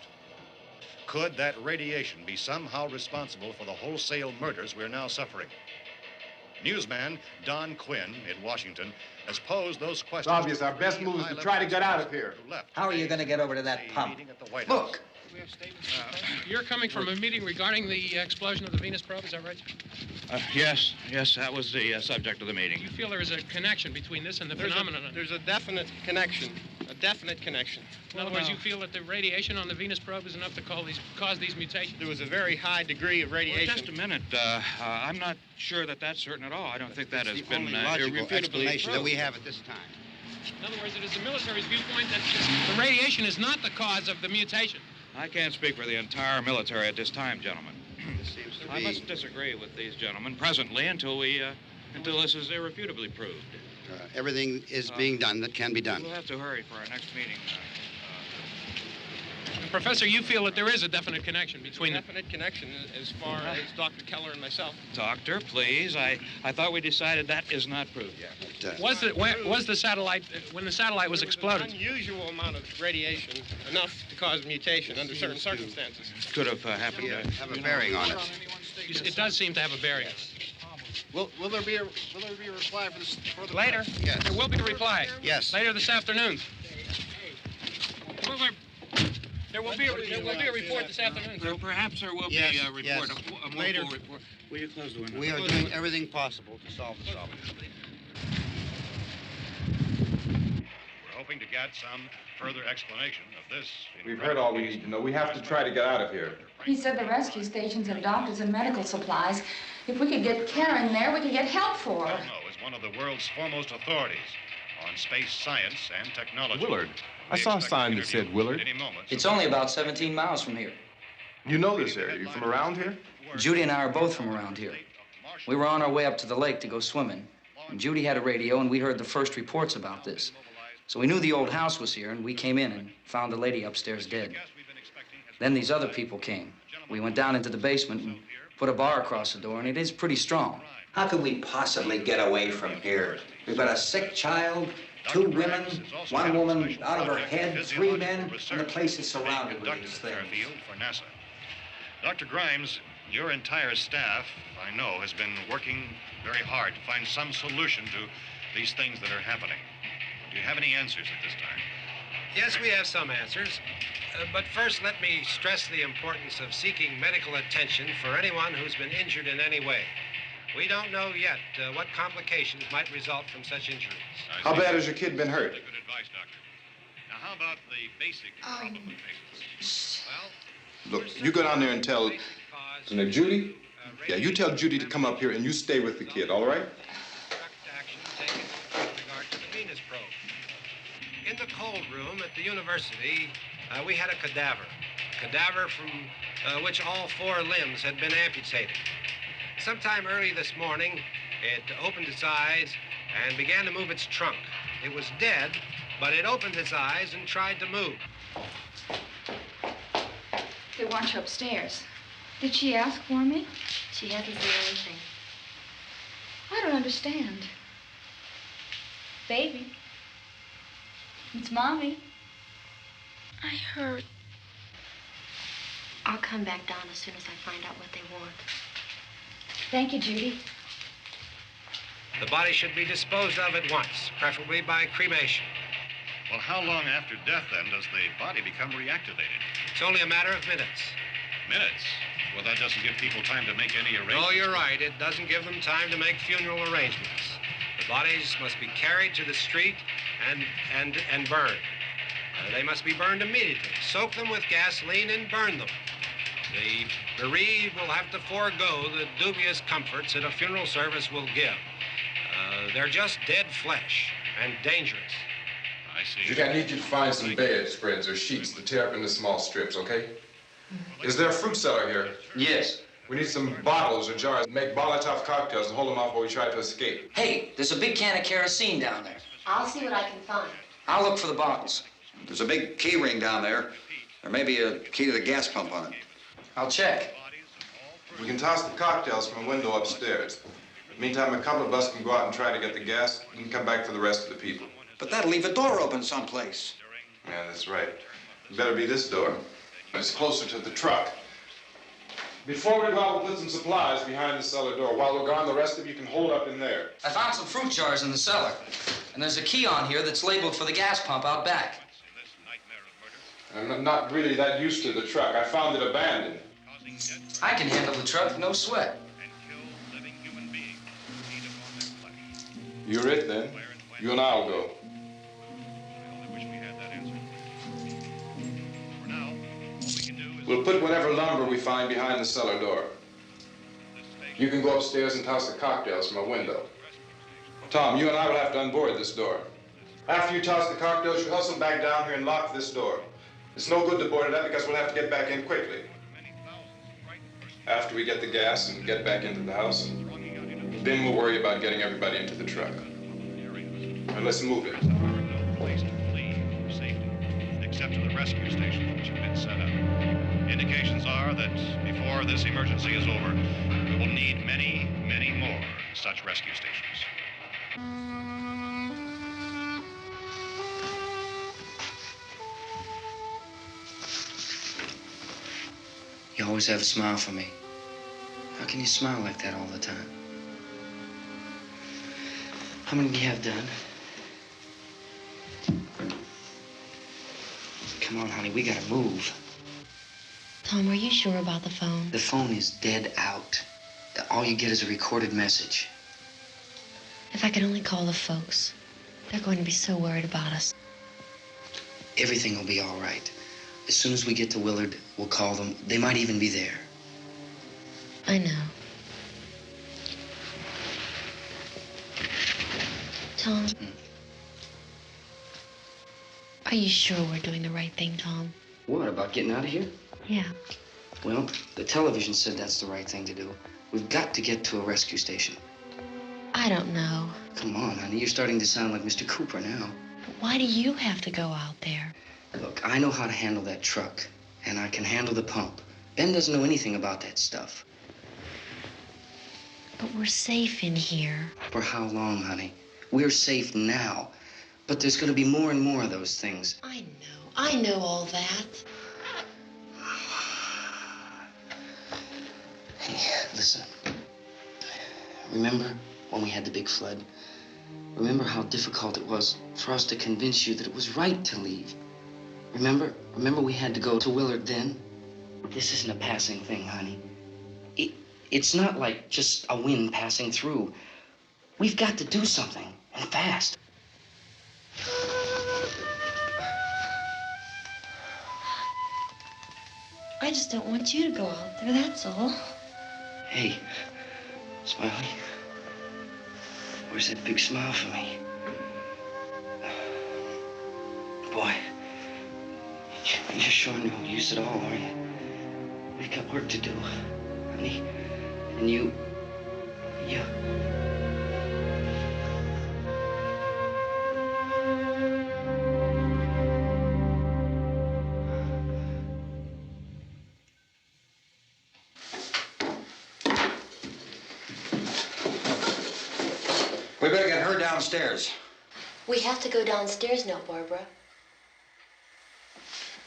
Could that radiation be somehow responsible for the wholesale murders we're now suffering? Newsman Don Quinn in Washington has posed those questions. It's obvious our best move is to try to get out of here. How are you going to get over to that pump? Look! You're coming from a meeting regarding the explosion of the Venus probe, is that right? Yes, that was the subject of the meeting. You feel there is a connection between this and the phenomenon? There's a definite connection. A definite connection. In other words, you feel that the radiation on the Venus probe is enough to cause these mutations? There was a very high degree of radiation. Well, just a minute. I'm not sure that that's certain at all. I don't think that has been logical explanation that we proved. have at this time. In other words, it is the military's viewpoint that the radiation is not the cause of the mutation. I can't speak for the entire military at this time, gentlemen. This seems to I be... must disagree with these gentlemen presently until this is irrefutably proved. everything is being done that can be done. We'll have to hurry for our next meeting. Professor, you feel that there is a definite connection between them? Definite connection as far as Dr. Keller and myself. Doctor, please. I thought we decided that is not proved yet. Was the satellite, when the satellite was exploded? An unusual amount of radiation, enough to cause mutation under certain circumstances. Could have happened. Have a bearing on it. It does seem to have a bearing. Will there be a reply for this further? Later? Yes. There will be a reply. Yes. Later this afternoon. There will be a report this afternoon. Perhaps there will Yes, be a report, yes. a more Later. full report. Will you close the window? We are doing everything possible to solve the problem. We're hoping to get some further explanation of this. We've heard all we need to know. We have to try to get out of here. He said the rescue stations have doctors and medical supplies. If we could get care in there, we could get help for her. Belno is one of the world's foremost authorities on space science and technology. Willard. I saw a sign that said Willard. It's only about 17 miles from here. You know this area. You from around here? Judy and I are both from around here. We were on our way up to the lake to go swimming, and Judy had a radio, and we heard the first reports about this. So we knew the old house was here, and we came in and found the lady upstairs dead. Then these other people came. We went down into the basement and put a bar across the door, and it is pretty strong. How could we possibly get away from here? We've got a sick child, 2 women, 1 woman out of her head, 3 men, and the place is surrounded with these things. For NASA. Dr. Grimes, your entire staff, I know, has been working very hard to find some solution to these things that are happening. Do you have any answers at this time? Yes, we have some answers. But first, let me stress the importance of seeking medical attention for anyone who's been injured in any way. We don't know yet what complications might result from such injuries. How bad has your kid been hurt? Good advice, Doctor. Now, how about the basic problem of patients? Well, Look, you go down there and tell... Isn't it Judy? Yeah, you tell Judy to come up here and you stay with the kid, all right? Action taken with regard to the Venus probe. In the cold room at the university, we had a cadaver from which all 4 limbs had been amputated. Sometime early this morning, it opened its eyes and began to move its trunk. It was dead, but it opened its eyes and tried to move. They want you upstairs. Did she ask for me? She hasn't said anything. I don't understand. Baby. It's Mommy. I heard. I'll come back down as soon as I find out what they want. Thank you, Judy. The body should be disposed of at once, preferably by cremation. well, how long after death, then, does the body become reactivated? It's only a matter of minutes. Minutes? Well, that doesn't give people time to make any arrangements. No, you're right. It doesn't give them time to make funeral arrangements. The bodies must be carried to the street and burned. They must be burned immediately. Soak them with gasoline and burn them. The bereaved will have to forego the dubious comforts that a funeral service will give. They're just dead flesh and dangerous. I see. Judy, I need you to find some bedspreads or sheets to tear up into small strips, okay? Is there a fruit cellar here? Yes. We need some bottles or jars. Make Molotov cocktails and hold them off while we try to escape. Hey, there's a big can of kerosene down there. I'll see what I can find. I'll look for the bottles. There's a big key ring down there. There may be a key to the gas pump on it. I'll check. We can toss the cocktails from a window upstairs. Meantime, a couple of us can go out and try to get the gas and come back for the rest of the people. But that'll leave a door open someplace. Yeah, that's right. It better be this door. It's closer to the truck. Before we go out, we'll put some supplies behind the cellar door. While we're gone, the rest of you can hold up in there. I found some fruit jars in the cellar. And there's a key on here that's labeled for the gas pump out back. I'm not really that used to the truck. I found it abandoned. I can handle the truck, no sweat. You're it, then. You and I'll go. We'll put whatever lumber we find behind the cellar door. You can go upstairs and toss the cocktails from a window. Tom, you and I will have to unboard this door. After you toss the cocktails, you hustle back down here and lock this door. It's no good to board it up because we'll have to get back in quickly. After we get the gas and get back into the house, then we'll worry about getting everybody into the truck. Now let's move it. step to the rescue stations which have been set up. Indications are that before this emergency is over, we will need many, many more such rescue stations. You always have a smile for me. How can you smile like that all the time? How many do you have done? Come on, honey, we gotta move. Tom, are you sure about the phone? The phone is dead out. All you get is a recorded message. If I could only call the folks. They're going to be so worried about us. Everything will be all right. As soon as we get to Willard, we'll call them. They might even be there. I know. Tom, are you sure we're doing the right thing, Tom? What, about getting out of here? Yeah. Well, the television said that's the right thing to do. We've got to get to a rescue station. I don't know. Come on, honey, you're starting to sound like Mr. Cooper now. But why do you have to go out there? Look, I know how to handle that truck, and I can handle the pump. Ben doesn't know anything about that stuff. But we're safe in here. For how long, honey? We're safe now. But there's going to be more and more of those things. I know all that. Hey, listen. Remember when we had the big flood? Remember how difficult it was for us to convince you that it was right to leave? Remember we had to go to Willard then? This isn't a passing thing, honey. It's not like just a wind passing through. We've got to do something, and fast. I just don't want you to go out there, that's all. Hey, Smiley, where's that big smile for me? Boy, you're sure no use at all, are you? We've got work to do, honey. And you... We better get her downstairs. We have to go downstairs now, Barbara.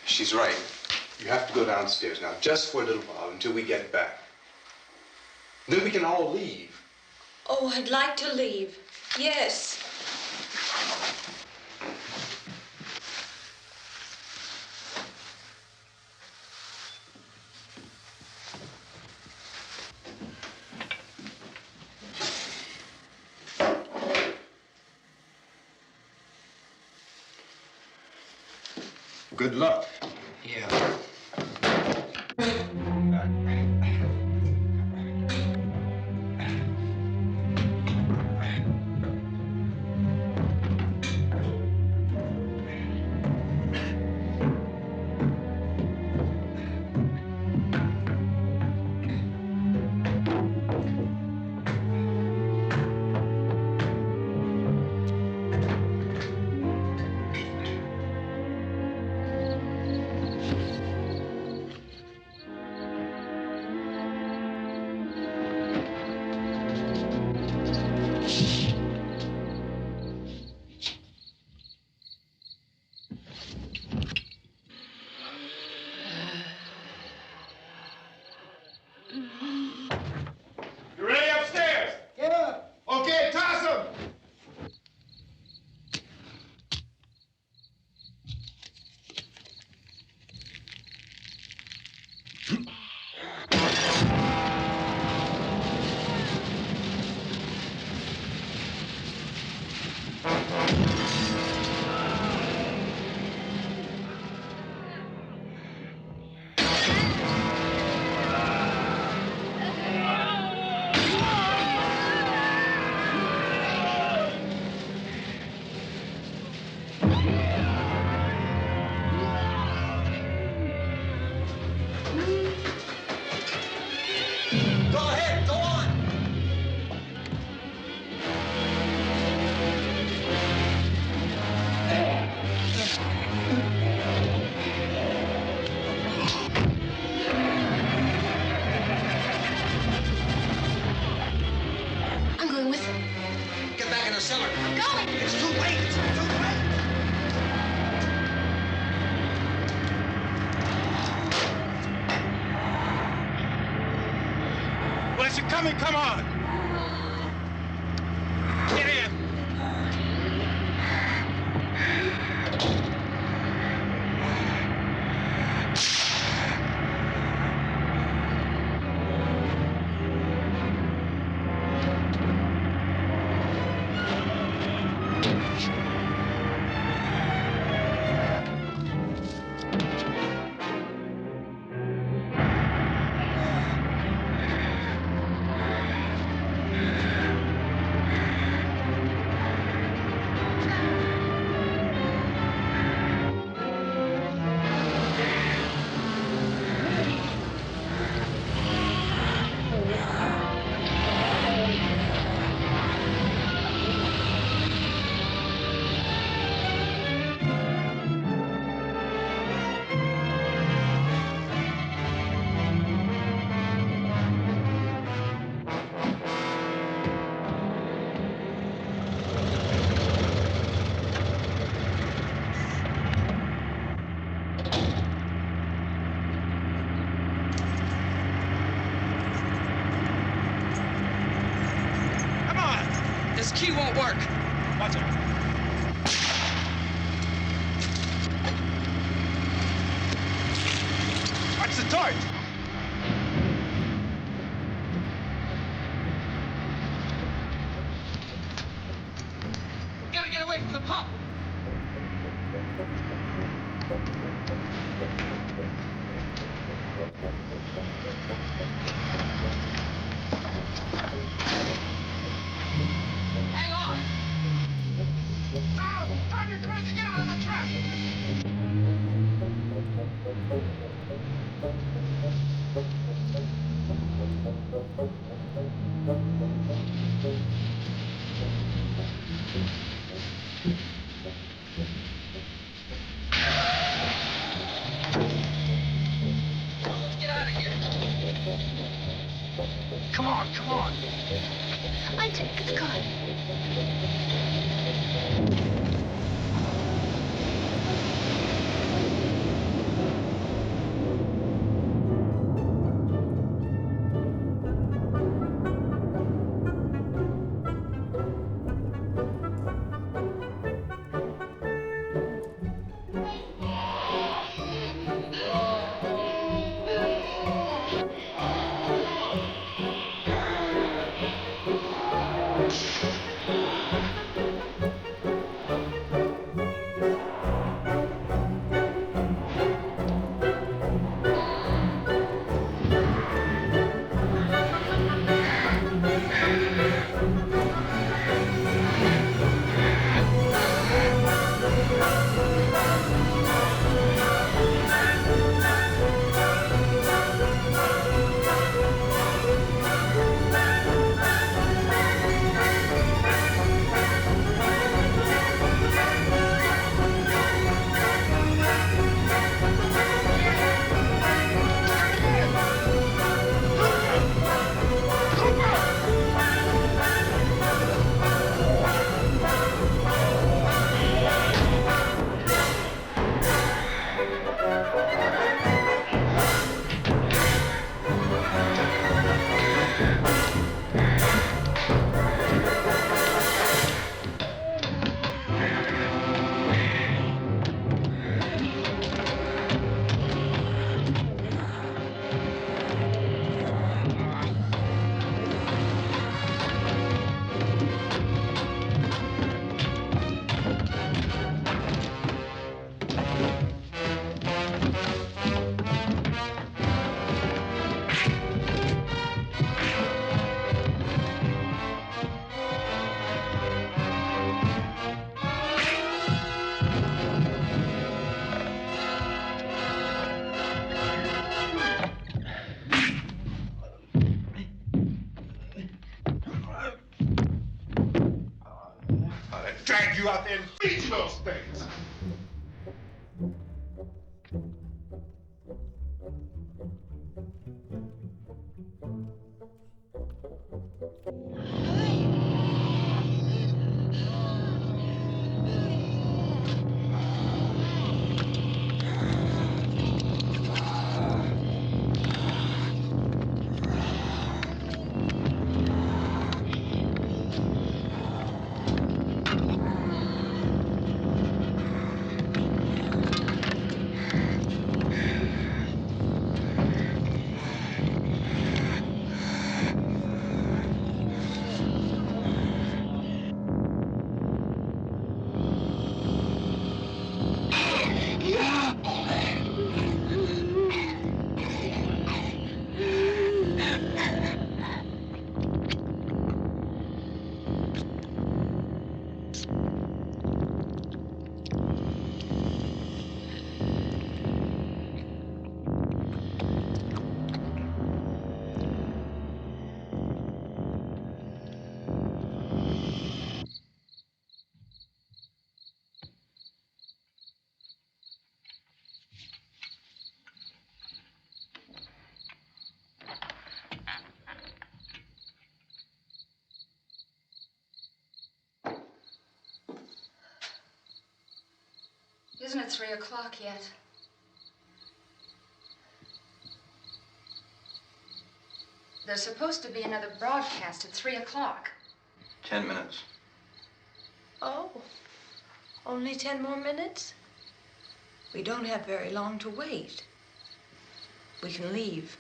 She's right. You have to go downstairs now, just for a little while, until we get back. Then we can all leave. Oh, I'd like to leave. Yes. Good luck. Yeah. coming, come on! Get in! This key won't work. Watch it. Watch the torch. Gotta get away from the pump. Hang on. No! I'm trying to get out of the trap! Let's get out of here. Come on, come on. I take the car. Drag you out there and feed you those things. Isn't it 3 o'clock yet? There's supposed to be another broadcast at 3 o'clock. 10 minutes. Oh, only 10 more minutes? We don't have very long to wait. We can leave.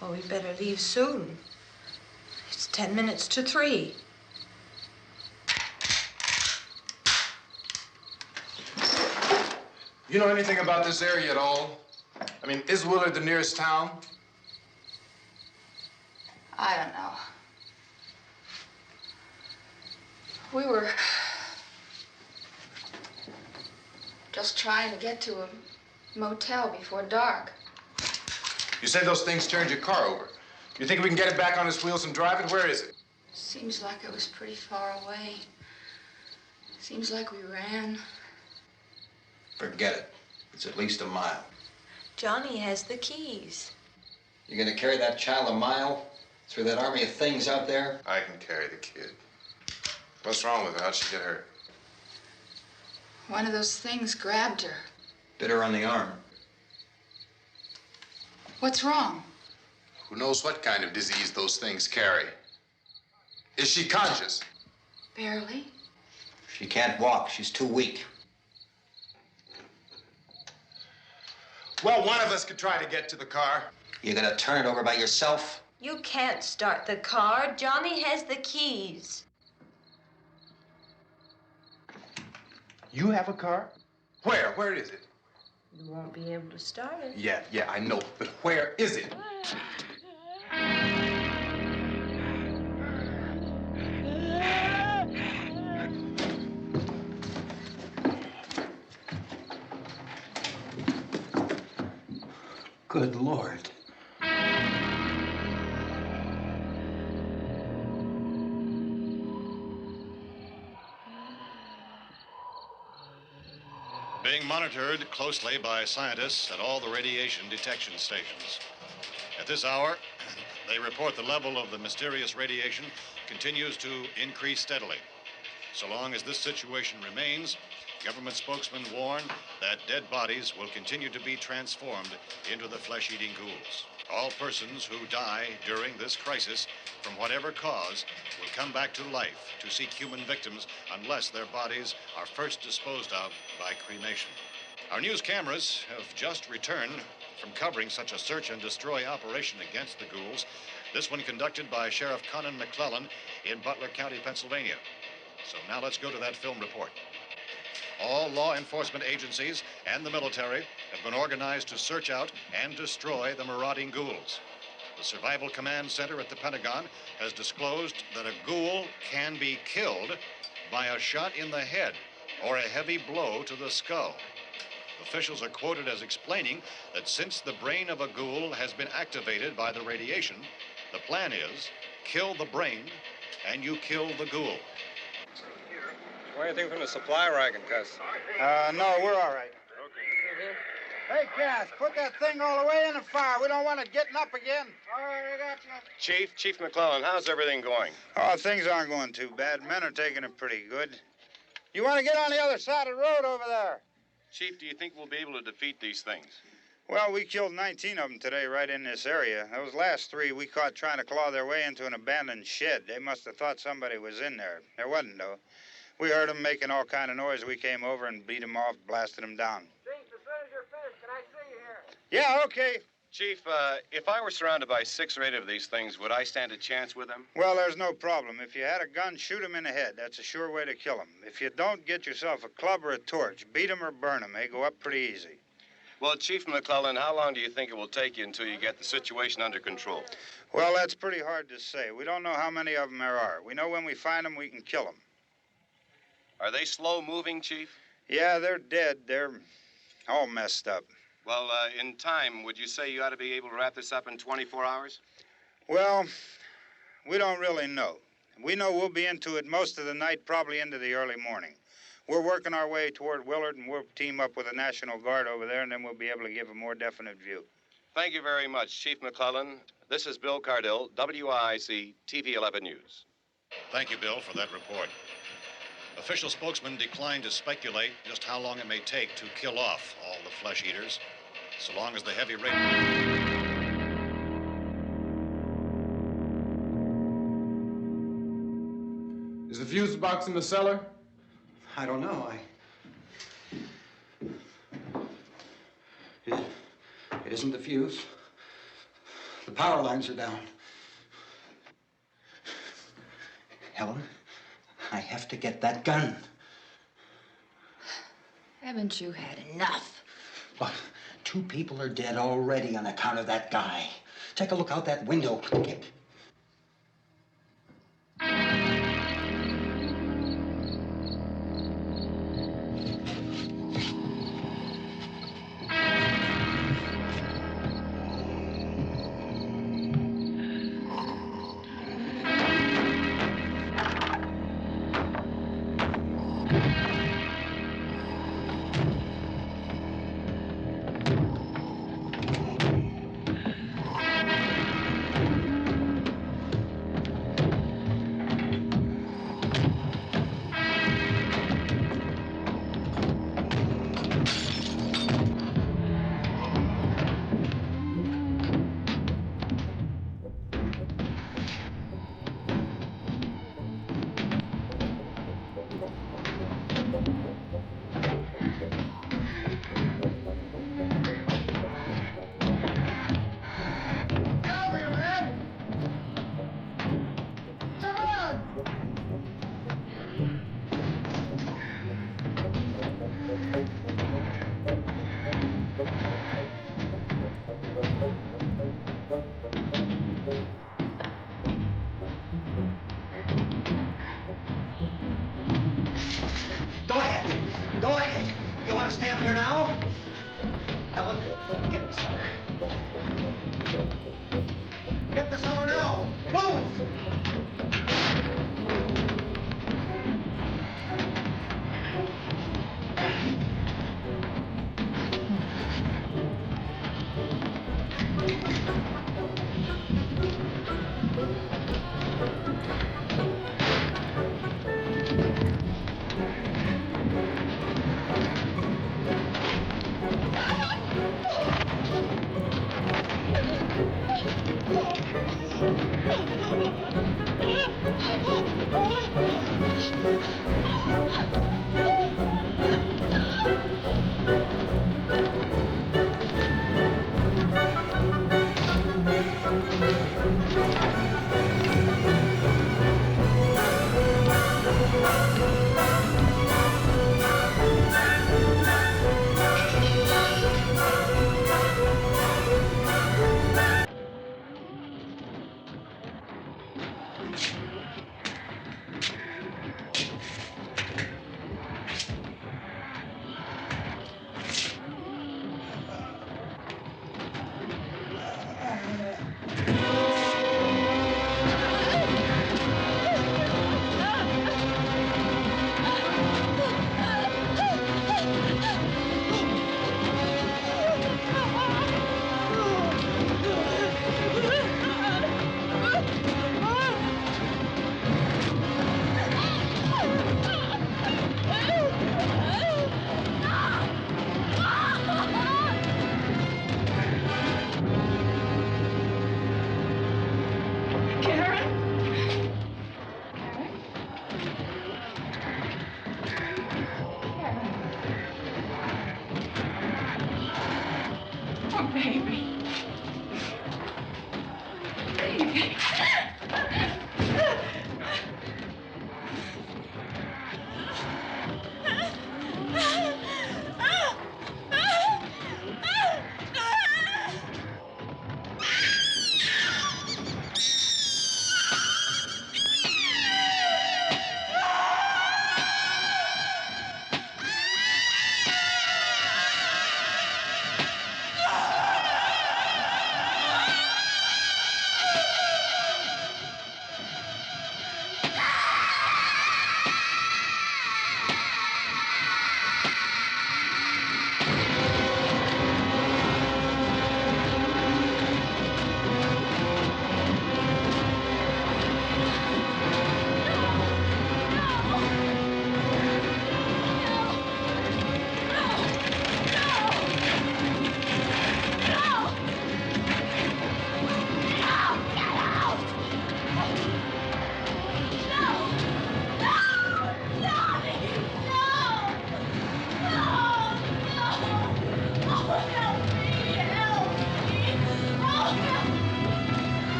Well, we better leave soon. It's 10 minutes to 3. You know anything about this area at all? I mean, is Willard the nearest town? I don't know. We were just trying to get to a motel before dark. You say those things turned your car over. You think we can get it back on its wheels and drive it? Where is it? Seems like it was pretty far away. Seems like we ran. Forget it. It's at least a mile. Johnny has the keys. You gonna carry that child a mile through that army of things out there? I can carry the kid. What's wrong with her? How'd she get hurt? One of those things grabbed her. Bit her on the arm. What's wrong? Who knows what kind of disease those things carry? Is she conscious? Barely. She can't walk. She's too weak. Well, one of us could try to get to the car. You gonna turn it over by yourself? You can't start the car. Johnny has the keys. You have a car? Where? Where is it? You won't be able to start it. Yeah, I know. But where is it? Good Lord. Being monitored closely by scientists at all the radiation detection stations. At this hour, they report the level of the mysterious radiation continues to increase steadily. So long as this situation remains, government spokesmen warn that dead bodies will continue to be transformed into the flesh-eating ghouls. All persons who die during this crisis, from whatever cause, will come back to life to seek human victims unless their bodies are first disposed of by cremation. Our news cameras have just returned from covering such a search and destroy operation against the ghouls, this one conducted by Sheriff Conan McClellan in Butler County, Pennsylvania. So now let's go to that film report. All law enforcement agencies and the military have been organized to search out and destroy the marauding ghouls. The Survival Command Center at the Pentagon has disclosed that a ghoul can be killed by a shot in the head or a heavy blow to the skull. Officials are quoted as explaining that since the brain of a ghoul has been activated by the radiation, the plan is kill the brain and you kill the ghoul. Anything from the supply wagon, Cuss? No, we're all right. Hey, Cass, put that thing all the way in the fire. We don't want it getting up again. All right, I got you. Chief McClellan, how's everything going? Oh, things aren't going too bad. Men are taking it pretty good. You want to get on the other side of the road over there? Chief, do you think we'll be able to defeat these things? Well, we killed 19 of them today right in this area. Those last 3 we caught trying to claw their way into an abandoned shed. They must have thought somebody was in there. There wasn't, though. We heard them making all kind of noise. We came over and beat them off, blasted them down. Chief, as soon as you're finished, can I see you here? Yeah, okay. Chief, if I were surrounded by 6 or 8 of these things, would I stand a chance with them? Well, there's no problem. If you had a gun, shoot them in the head. That's a sure way to kill them. If you don't, get yourself a club or a torch. Beat them or burn them. They go up pretty easy. Well, Chief McClellan, how long do you think it will take you until you get the situation under control? Well, that's pretty hard to say. We don't know how many of them there are. We know when we find them, we can kill them. Are they slow-moving, Chief? Yeah, they're dead. They're all messed up. Well, in time, would you say you ought to be able to wrap this up in 24 hours? Well, we don't really know. We know we'll be into it most of the night, probably into the early morning. We're working our way toward Willard, and we'll team up with the National Guard over there, and then we'll be able to give a more definite view. Thank you very much, Chief McClellan. This is Bill Cardill, WIC TV 11 News. Thank you, Bill, for that report. Official spokesman declined to speculate just how long it may take to kill off all the flesh eaters, so long as the heavy rain... Is the fuse box in the cellar? I don't know. It isn't the fuse. The power lines are down. Helen, I have to get that gun. Haven't you had enough? Look, 2 people are dead already on account of that guy. Take a look out that window. Get... Go ahead. You want to stay up here now? Helen, get the cellar. Get the cellar now. Move!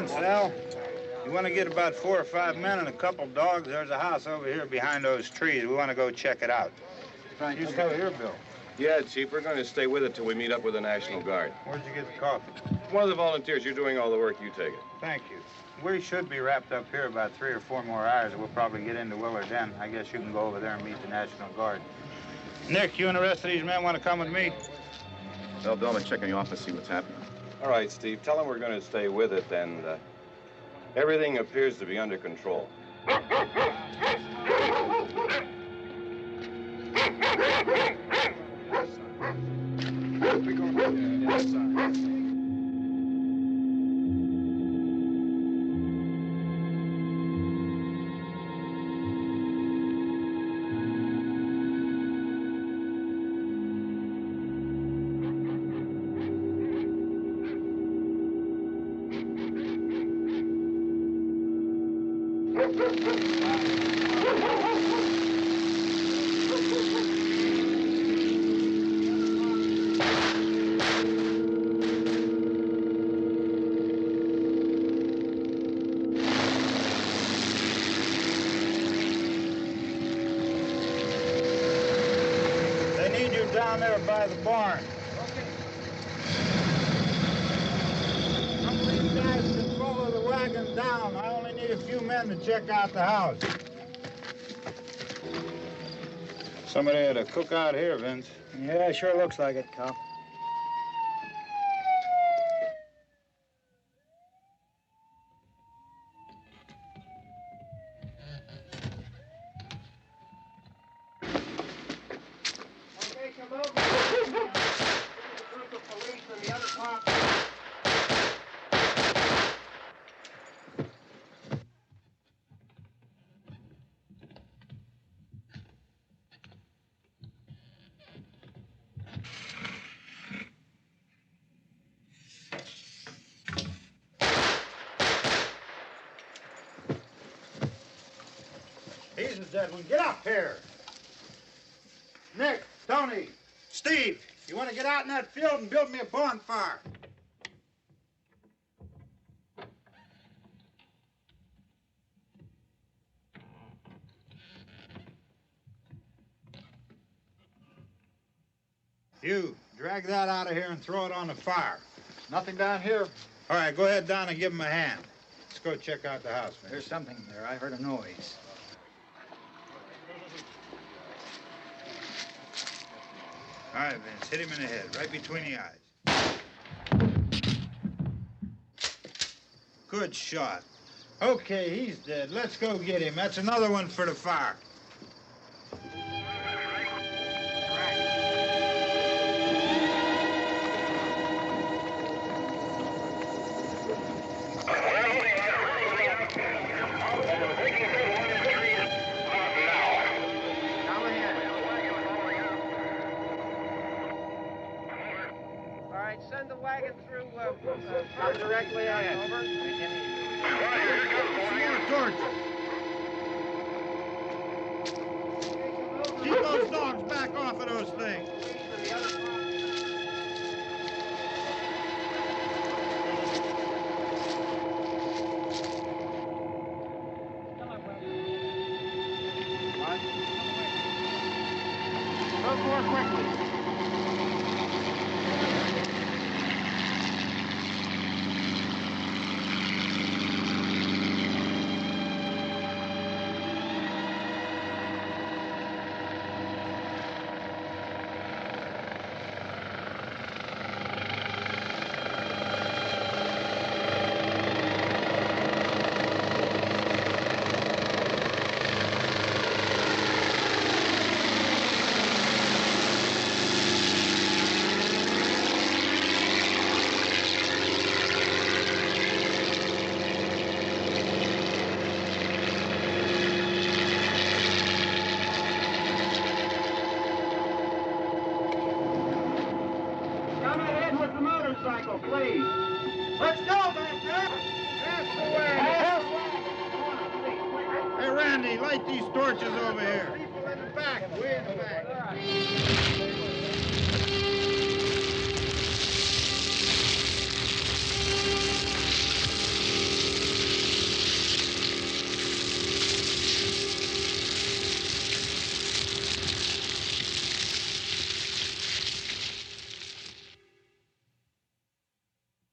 Sal. You want to get about 4 or 5 men and a couple dogs? There's a house over here behind those trees. We want to go check it out. You still here, Bill? Yeah, Chief, we're going to stay with it till we meet up with the National Guard. Where'd you get the coffee? One of the volunteers. You're doing all the work. You take it. Thank you. We should be wrapped up here about 3 or 4 more hours. We'll probably get into Willard then. I guess you can go over there and meet the National Guard. Nick, you and the rest of these men want to come with me? Well, Bill, I'm going to check in the office, see what's happening. All right, Steve. Tell them we're going to stay with it, and everything appears to be under control. Down there by the barn. Some of these guys can follow the wagon down. I only need a few men to check out the house. Somebody had a cookout here, Vince. Yeah, sure looks like it, Cop. He's a dead one. Get up here. Nick, Tony, Steve, you want to get out in that field and build me a bonfire? You, drag that out of here and throw it on the fire. Nothing down here. All right, go ahead down and give him a hand. Let's go check out the house, man. There's something there. I heard a noise. All right, Vince, hit him in the head, right between the eyes. Good shot. Okay, he's dead. Let's go get him. That's another one for the fire. Send the wagon through directly out. Over. More torch. Keep those dogs back off of those things. Go more quickly. Please. Let's go back there. That's the way. Hey, Randy, light these torches over here. People in the back, way in the back.